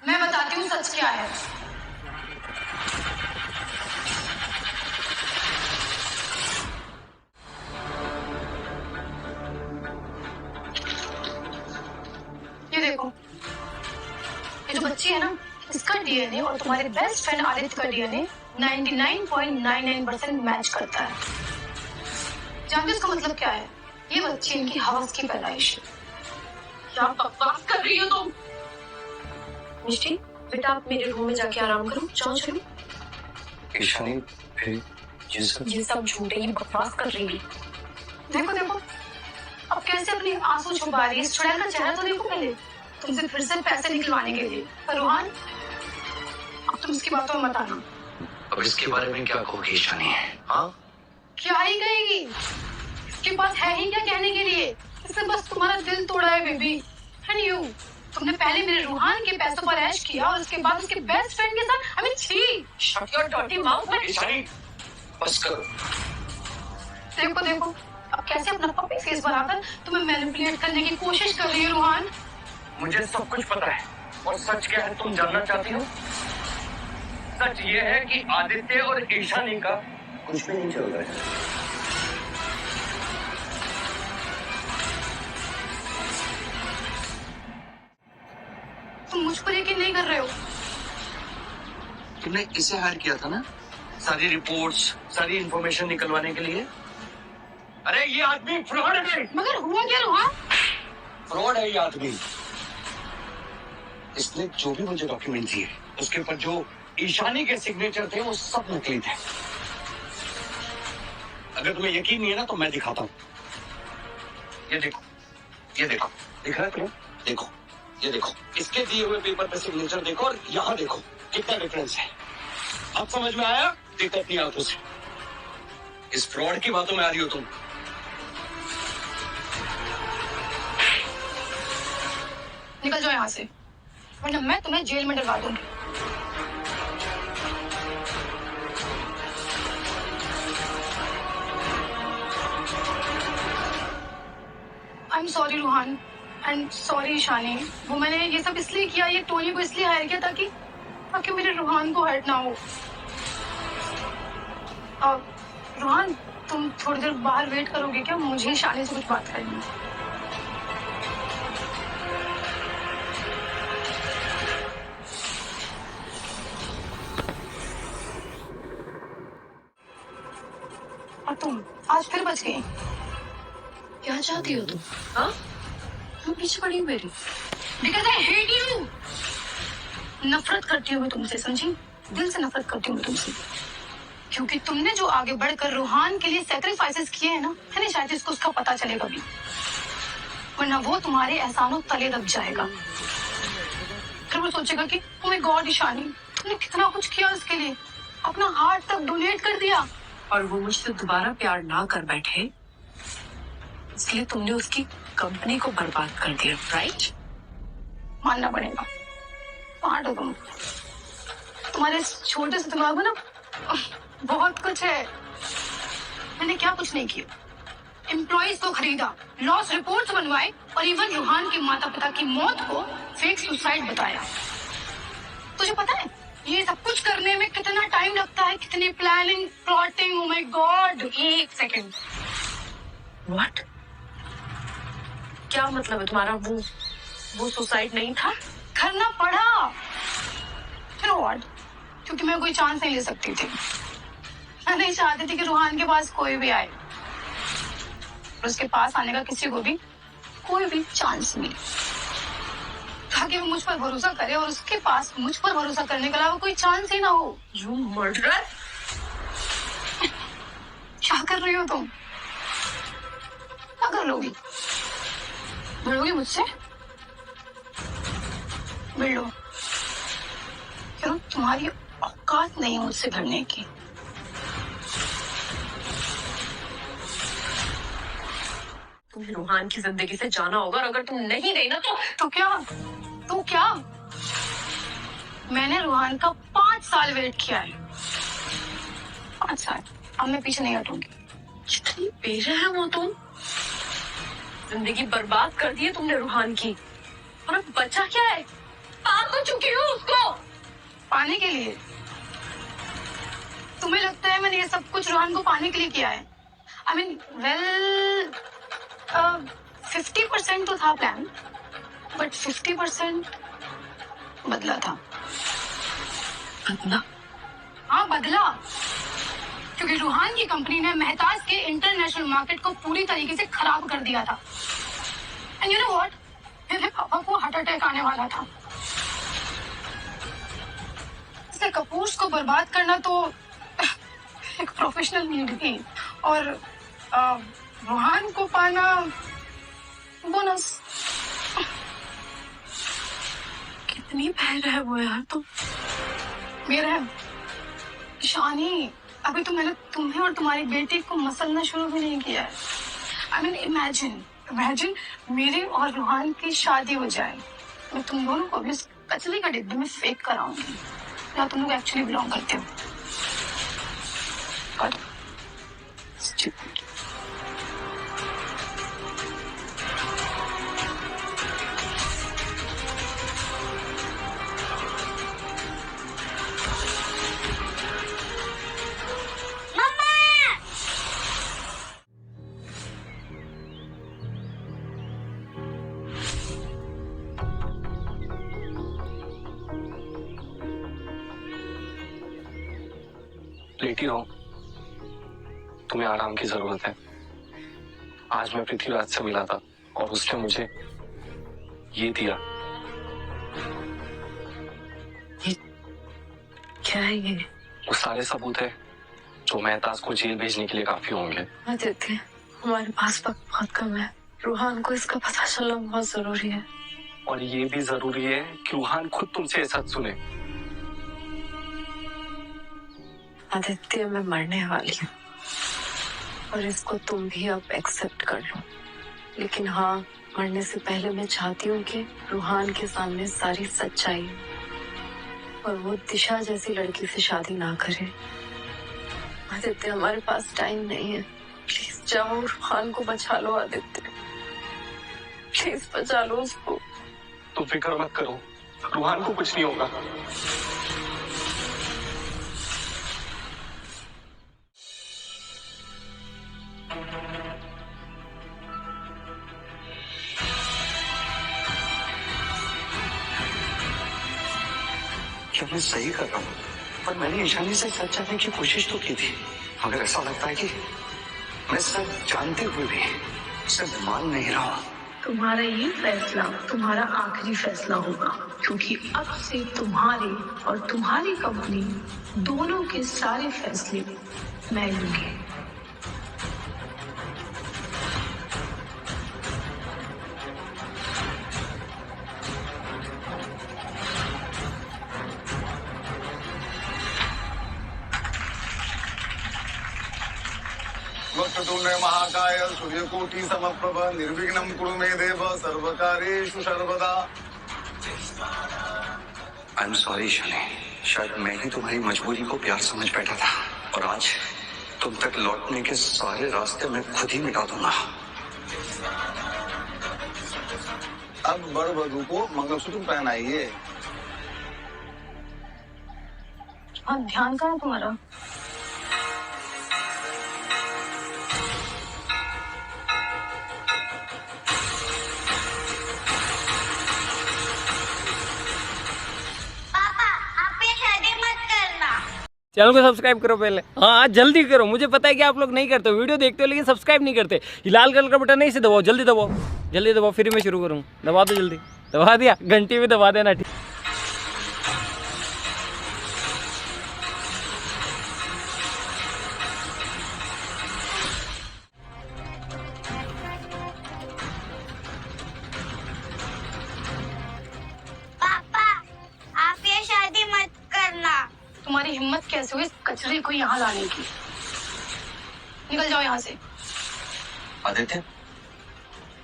मैं बताती हूँ सच क्या है। ये देखो, ये जो बच्ची है ना, इसका डीएनए और तुम्हारे बेस्ट फ्रेंड आदित्य का डीएनए 99.99% मैच करता है। जानते हो इसका मतलब क्या है? ये बच्ची इनकी हवस की पैदाइश है। क्या बकवास कर रही हो तुम? मिष्टी, बेटा आप मेरे रूम में जाके आराम करो, जाओ चलो। ईशानी, फिर ये सब झूठे ही बकवास कर रही है। देखो देखो, अब कैसे अपने आंसू छुपा रही है। इस चुड़ैल का चेहरा तो देखो पहले, तुमसे फिर से पैसे निकलवाने के लिए। पर रोहन, अब तुम इसकी बातों में मत आना। अब इसके बारे में क्या कहोगी ईशानी? हाँ, क्या ही कहेगी? इसके पास है ही क्या कहने के लिए? इसने बस तुम्हारा दिल तोड़ा है बेबी। एंड यू, तुमने पहले मेरे रूहान के पैसों पर ऐश किया और उसके बाद उसके बेस्ट फ्रेंड के साथ। आई मीन छी, shut your dirty mouth. Ishani बस करो। देखो देखो अब कैसे अपना पपी फेस बनाकर तुम्हें मैनिपुलेट करने की कोशिश कर रही है रोहान। मुझे सब कुछ पता है और सच क्या है तुम जानना चाहती हो? सच ये है कि आदित्य और ईशानी का कुछ भी नहीं चल रहा है। तुम मुझ पर यकीन नहीं कर रहे हो। तुमने इसे हायर किया था ना सारी रिपोर्ट्स सारी इंफॉर्मेशन निकलवाने के लिए? अरे ये आदमी फ्रॉड है। मगर हुआ क्या रोहान? फ्रॉड है ये आदमी। इसने जो भी मुझे डॉक्यूमेंट दिए उसके ऊपर जो ईशानी के सिग्नेचर थे वो सब नकली थे। अगर तुम्हें यकीन नहीं है ना तो मैं दिखाता हूँ। ये देखो दिख रहा है तुम्हें? देखो ये देखो इसके दिए हुए पेपर पे सिग्नेचर देखो और यहाँ देखो कितना डिफरेंस है। अब समझ में आया? दिक्कत नहीं आती से इस फ्रॉड की बातों में आ रही हो तुम। निकल जाओ यहाँ से वरना मैं तुम्हें जेल में डलवा दूंगी। I am sorry Rohan and sorry Ishani. वो मैंने ये सब इसलिए किया, ये टोनी को इसलिए हायर किया ताकि मेरे रोहान को हर्ट ना हो। रोहान तुम थोड़ी देर बाहर वेट करोगे क्या? मुझे ईशानी से कुछ बात करनी है। और तुम आज फिर बच गई। क्या चाहती हो तुम? हाँ तुम पीछे पड़ी हो मेरी। Because I hate you। नफरत करती हूँ मैं तुमसे, समझी? दिल से नफरत करती हूँ मैं तुमसे क्योंकि तुमने जो आगे बढ़कर रोहान के लिए सैक्रिफाइसेस किए हैं ना, है ना, शायद इसको उसका पता चलेगा भी, वरना वो तुम्हारे एहसानों तले दब जाएगा। फिर वो सोचेगा कि ओ माय गॉड ईशानी तुमने कितना कुछ किया उसके लिए, अपना हार्ट तक डोनेट कर दिया और वो मुझसे दोबारा प्यार ना कर बैठे इसलिए तुमने उसकी कंपनी को बर्बाद कर दिया, राइट? मानना पड़ेगा। स्मार्ट हो तुम। तुम्हारे इस छोटे से दिमाग में ना बहुत कुछ है। मैंने क्या कुछ नहीं किया। एम्प्लॉइज को खरीदा, लॉस रिपोर्ट्स बनवाए और इवन रोहान के माता पिता की मौत को फेक सुसाइड बताया। तुझे पता है ये सब कुछ करने में कितना टाइम लगता है, कितनी planning plotting. Oh my God. एक सेकंड, व्हाट? क्या मतलब है तुम्हारा? वो सुसाइड नहीं था, करना पड़ा। फिर व्हाट? क्योंकि मैं कोई चांस नहीं ले सकती थी। मैं नहीं चाहती थी कि रोहान के पास कोई भी आए, उसके पास आने का किसी को भी कोई भी चांस मिले, ताकि वो मुझ पर भरोसा करे और उसके पास मुझ पर भरोसा करने के अलावा कोई चांस ही ना हो। You murderer! क्या कर रही हो तुम? क्या कर लोगी? मिलोगी मुझसे? मिल लो। क्यों? तुम्हारी औकात नहीं है मुझसे भिड़ने की। तुम्हें रोहान की जिंदगी से जाना होगा और अगर तुम नहीं गई ना तो क्या? मैंने रोहान का 5 साल वेट किया है। 5 साल। अब मैं पीछे नहीं हटूंगी। कितनी बेरहम हो तुम। जिंदगी बर्बाद कर दी है तुमने रोहान की और अब बचा क्या है? पा तो चुकी हो उसको। पाने के लिए? तुम्हें लगता है मैंने ये सब कुछ रोहान को पाने के लिए किया है? आई मीन वेल 50% तो था प्लान, बट 50% बदला था। बदला? हाँ बदला, क्योंकि रोहान की कंपनी ने मेहताज के इंटरनेशनल मार्केट को पूरी तरीके से खराब कर दिया था। एंड यू नो व्हाट, मेरे पापा को हार्ट अटैक आने वाला था। इससे कपूर्स को बर्बाद करना तो एक प्रोफेशनल नीड थी और रोहान को पाना बोनस। कितनी बेरहम है यार तुम। बेरहम? ईशानी अभी तो मैंने तुम्हें और तुम्हारी बेटी को मसलना शुरू भी नहीं किया है। आई मीन इमेजिन मेरे और रोहान की शादी हो जाए, मैं तुम दोनों को भी कचरे का डिब्बे में फेंक कर आऊंगी या तुम लोग एक्चुअली बिलोंग करते हो। और लेटी रहो, तुम्हें आराम की जरूरत है। आज मैं पृथ्वीराज से मिला था और उसने मुझे ये दिया। ये क्या है ये? वो सारे सबूत है जो मेहताज को जेल भेजने के लिए काफी होंगे। आदित्य, हमारे पास वक्त बहुत कम है। रूहान को इसका पता चलना बहुत जरूरी है। और ये भी जरूरी है कि रूहान खुद तुमसे ये सच सुने। आदित्य, मैं मरने वाली हूँ और इसको तुम भी अब एक्सेप्ट कर लो। लेकिन हाँ, मरने से पहले मैं चाहती हूँ कि रूहान के सामने सारी सच्चाई और वो दिशा जैसी लड़की से शादी ना करे। आदित्य, हमारे पास टाइम नहीं है। प्लीज जाओ, रूहान को बचा लो। आदित्य, प्लीज बचा लो उसको। तुम फिक्र मत करो, रूहान को कुछ नहीं होगा। क्या मैं सही कर रहा हूँ? पर मैंने ईशानी से सच जानने की कोशिश तो की थी। मगर ऐसा लगता है कि मैं सब जानते हुए भी उसे मान नहीं रहा। तुम्हारा ये फैसला तुम्हारा आखिरी फैसला होगा, क्योंकि अब से तुम्हारे और तुम्हारी कंपनी दोनों के सारे फैसले मैं लूंगी। वक्रतुण्ड महाकाय सूर्यकोटि समप्रभ निर्विघ्नं कुरु मे देव सर्वकार्येषु सर्वदा। आई एम सॉरी ईशानी, शायद मैं ही तुम्हारी मजबूरी को प्यार समझ बैठा था और आज तुम तक लौटने के सारे रास्ते मैं खुद ही मिटा दूंगा। अब बड़ वधू को मंगलसूत्र पहनाइए। हाँ, ध्यान कहाँ तुम्हारा? चैनल को सब्सक्राइब करो पहले। हाँ जल्दी करो, मुझे पता है कि आप लोग नहीं करते हो, वीडियो देखते हो लेकिन सब्सक्राइब नहीं करते। ये लाल कलर का बटन नहीं से दबाओ, जल्दी दबाओ, जल्दी दबाओ, फिर मैं शुरू करूँ। दबा दो जल्दी, दबा दिया, घंटी भी दबा देना। ठीक, तुम्हारी हिम्मत कैसे हुई इस कचरे को यहाँ लाने की? निकल जाओ यहाँ से। आदित्य,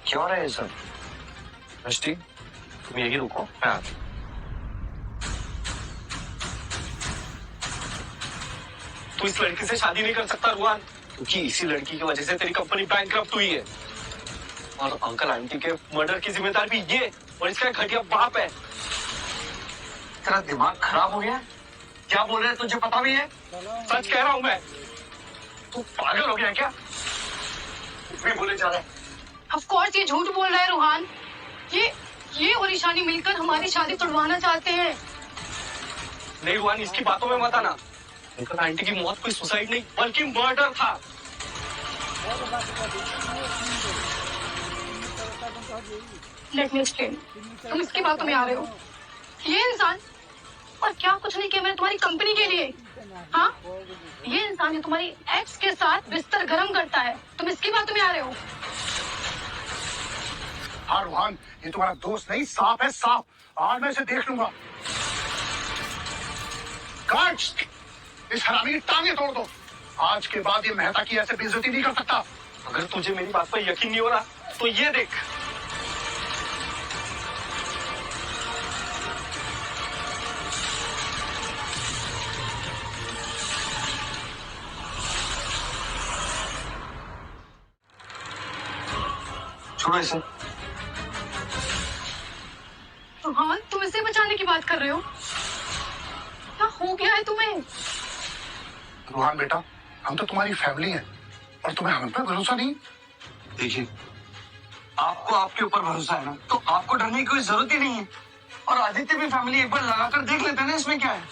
क्या हो रहा है ये सब? दृष्टि, तुम यही रुको, मैं आता हूं। तू इस लड़की से शादी नहीं कर सकता रूहान, क्योंकि इसी लड़की की वजह से तेरी कंपनी बैंकक्रप्ट हुई है। और अंकल आंटी के मर्डर की जिम्मेदार भी ये और इसका घटिया बाप है। तेरा दिमाग खराब हो गया? क्या बोल रहे हैं, तुझे पता भी है? सच कह रहा हूं मैं। तू पागल हो गया क्या? भी बोले जा रहा है। ऑफ कोर्स ये झूठ बोल रहा है रूहान। ये और ईशानी मिलकर हमारी शादी तोड़वाना चाहते हैं। नहीं रूहान, इसकी बातों में मत आना। अंकल आंटी की मौत कोई सुसाइड नहीं बल्कि मर्डर था। Late me explain. तुम इसकी बातों में आ रहे हो। ये इंसान, और क्या कुछ नहीं किया मैंने तुम्हारी कंपनी के लिए। हाँ, ये इंसान जो तुम्हारी एक्स के साथ बिस्तर गर्म करता है, तुम इसकी बातों में आ रहे हो। हाँ रूहान, ये तुम्हारा दोस्त नहीं, सांप है सांप। आज मैं इसे देख लूंगा। गार्ड्स, इस हरामी की टांगे तोड़ दो। आज के बाद ये मेहता की ऐसे बेइज्जती नहीं कर सकता। अगर तुझे मेरी बात पर यकीन नहीं हो रहा तो ये देख। छोड़ो इसे। रोहन, तुम इसे बचाने की बात कर रहे हो? क्या हो गया है तुम्हें? रोहन बेटा, हम तो तुम्हारी फैमिली है और तुम्हें हम पे भरोसा नहीं? देखिए, आपको आपके ऊपर भरोसा है ना, तो आपको डरने की कोई जरूरत ही नहीं है। और आदित्य भी फैमिली एक बार लगाकर देख लेते हैं ना, इसमें क्या है।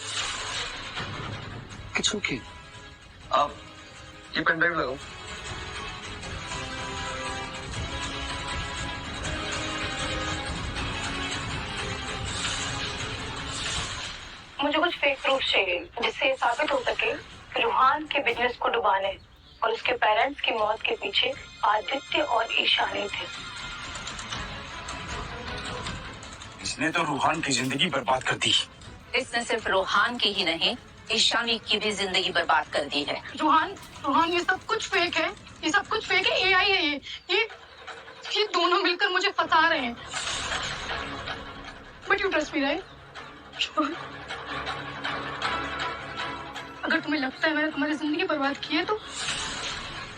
It's okay. आप ये पेन ड्राइव लगाओ। मुझे कुछ फेक प्रूफ चाहिए जिससे ये साबित हो सके कि रूहान के बिजनेस को डुबाने और उसके पेरेंट्स की मौत के पीछे आदित्य और ईशानी थे। इसने तो रूहान की जिंदगी बर्बाद कर दी। इसने सिर्फ रूहान की ही नहीं, ईशानी की भी जिंदगी बर्बाद कर दी है। रूहान, ये सब कुछ फेक है। ये सब कुछ फेक है। एआई है ये दोनों मिलकर मुझे फंसा रहे हैं। But you trust me right? अगर तुम्हें लगता है मैंने तुम्हारी जिंदगी बर्बाद की है तो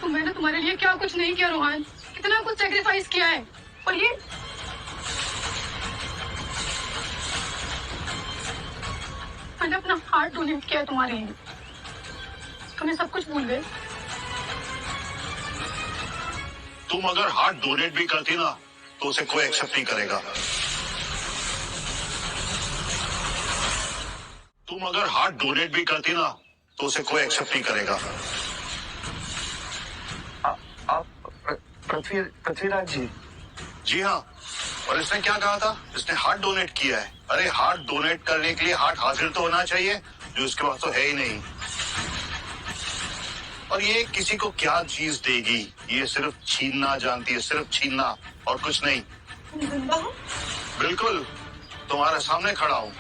मैंने तुम्हारे लिए क्या कुछ नहीं किया रोहन। कितना कुछ सेक्रीफाइस किया है। और ये मैंने अपना हार्ट डोनेट किया है तुम्हारे लिए। तुम्हें सब कुछ भूल गए। तुम अगर हार्ट डोनेट भी करती ना तो उसे कोई एक्सेप्ट नहीं करेगा। तुम अगर हार्ट डोनेट भी करती ना तो उसे कोई एक्सेप्ट नहीं करेगा। आप पृथ्वीराज जी? जी हाँ। और इसने क्या कहा था? इसने हार्ट डोनेट किया है। अरे हार्ट डोनेट करने के लिए हार्ट हाजिर तो होना चाहिए, जो इसके पास तो है ही नहीं। और ये किसी को क्या चीज देगी? ये सिर्फ छीनना जानती है, सिर्फ छीनना और कुछ नहीं। बिल्कुल, तुम्हारे सामने खड़ा हूँ।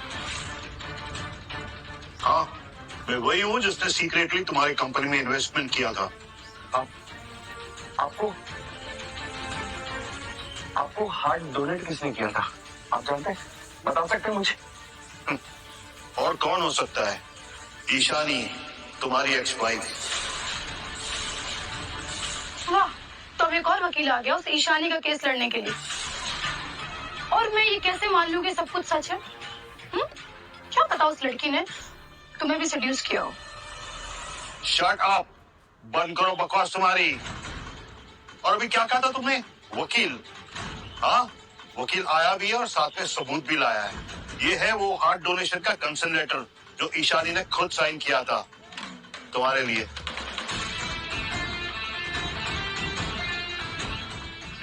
हाँ, मैं वही हूँ जिसने सीक्रेटली तुम्हारी कंपनी में इन्वेस्टमेंट किया था। आपको हार्ट डोनेट किसने किया था? आप जानते हैं? बता सकते हैं मुझे? और कौन हो सकता है? ईशानी, तुम्हारी एक्स वाइफ। वाह, तो अब एक और वकील आ गया उस ईशानी का केस लड़ने के लिए। और मैं ये कैसे मान लूं कि सब कुछ सच है? क्या पता उस लड़की ने तुम्हें भी सेड्यूस किया हो। शट अप, बंद करो बकवास तुम्हारी। और अभी क्या कहा था तुमने? वकील? हाँ, वकील आया भी है और साथ में सबूत भी लाया है। ये है वो हार्ट डोनेशन का कंसेंट लेटर जो ईशानी ने खुद साइन किया था तुम्हारे लिए।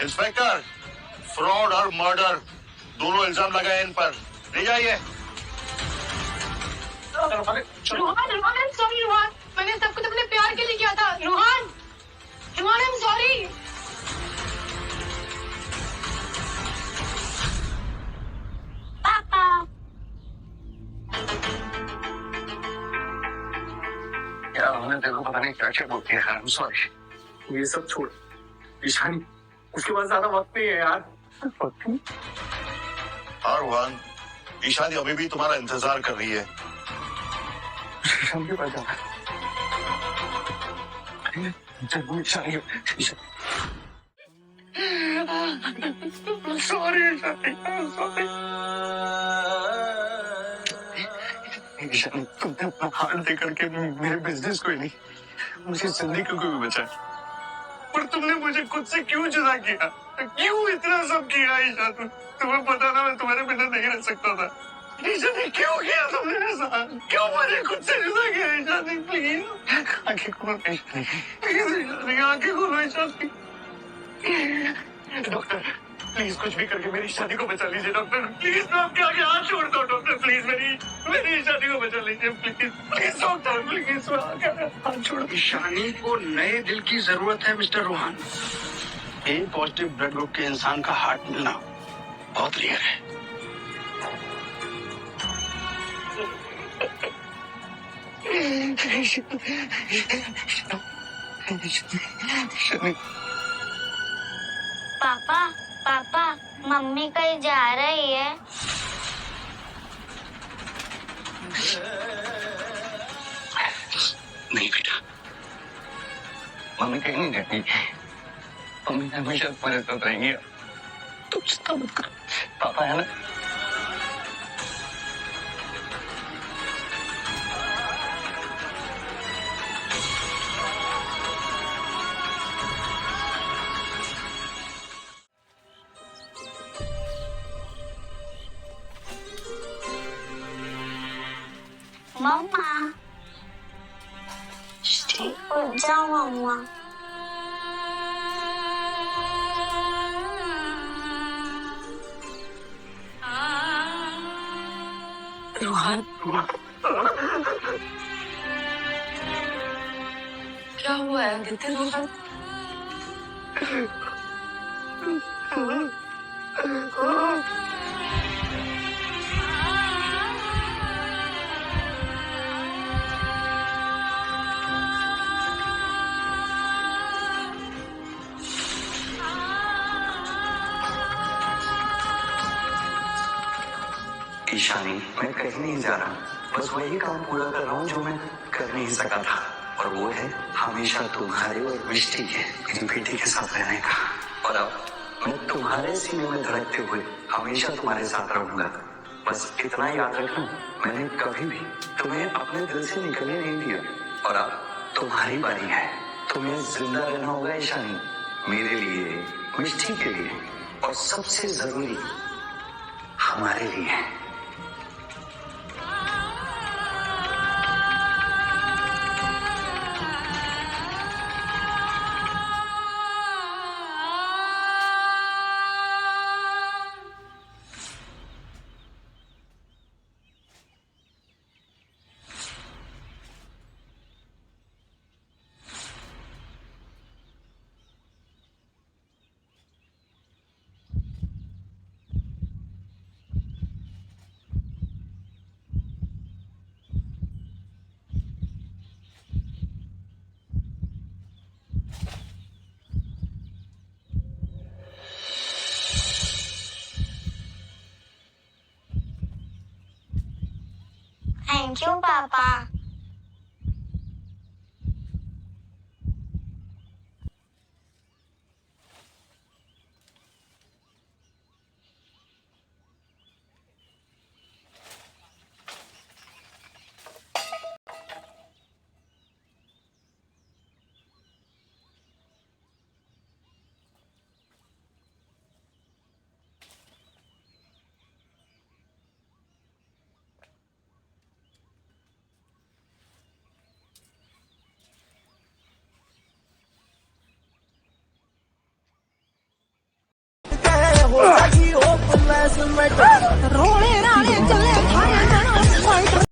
इंस्पेक्टर, फ्रॉड और मर्डर दोनों इल्जाम लगाए इन पर। ले जाइए। रोहन, सॉरी रोहन, मैंने सब कुछ अपने प्यार के लिए किया था। Rohan, I am sorry. पापा, क्या हमने देखो पता नहीं क्या क्या बोल दिया। I am sorry. ये सब छोड़, ईशानी, उसके बाद ज्यादा वक्त नहीं है यार। हाँ रोहन, ईशानी अभी भी तुम्हारा इंतजार कर रही है। ईशानी के पास जाना है। सॉरी ईशानी, तुमने अपना हार्ट दे करके मेरे बिजनेस को ही नहीं, मुझे जिंदगी को भी बचाया। पर तुमने मुझे खुद से क्यों जुदा किया? क्यों इतना सब किया ईशानी? तुम्हें पता ना मैं तुम्हारे बिना नहीं रह सकता था। ईशानी, क्यों किया तुमने ऐसा? क्यों मुझे खुद से जुदा किया ईशानी? प्लीज आंखें खोलो ईशानी, प्लीज ईशानी, आंखें खोलो ईशानी। डॉक्टर, प्लीज कुछ भी करके मेरी शादी को बचा लीजिए डॉक्टर। प्लीज, मैं आपके आगे हाथ छोड़ता हूँ डॉक्टर। प्लीज मेरी शादी को बचा लीजिए। प्लीज प्लीज डॉक्टर, प्लीज हाथ छोड़ो। ईशानी को नए दिल की जरूरत है मिस्टर रोहन। ए पॉजिटिव ब्लड ग्रुप के इंसान का हार्ट मिलना बहुत रेयर है। पापा, मम्मी कहीं जा रही है? नहीं बेटा, मम्मी कहीं नहीं जाती। मम्मी हमेशा तुम्हारे साथ रहेंगी। तुम चिंता मत करो, पापा है ना। मम्मा उठ जाओ मम्मा। रोहन क्या हुआ है आदित्य? रोहन ईशानी, मैं कहीं नहीं जा रहा, बस वही काम पूरा कर रहा हूँ जो मैं कर नहीं सका था, और वो है हमेशा तुम्हारे और मिष्टी के बेटी के साथ रहने का। और अब मैं तुम्हारे सीने में धड़कते हुए हमेशा तुम्हारे साथ रहूंगा। बस इतना याद रखना, मैंने कभी भी तुम्हें अपने दिल से निकलने नहीं दिया, और अब तुम्हारी बारी है। तुम्हें जिंदा रहना होगा ईशानी, मेरे लिए, मिष्टी के लिए, और सबसे जरूरी हमारे लिए। थैंक यू पापा। हो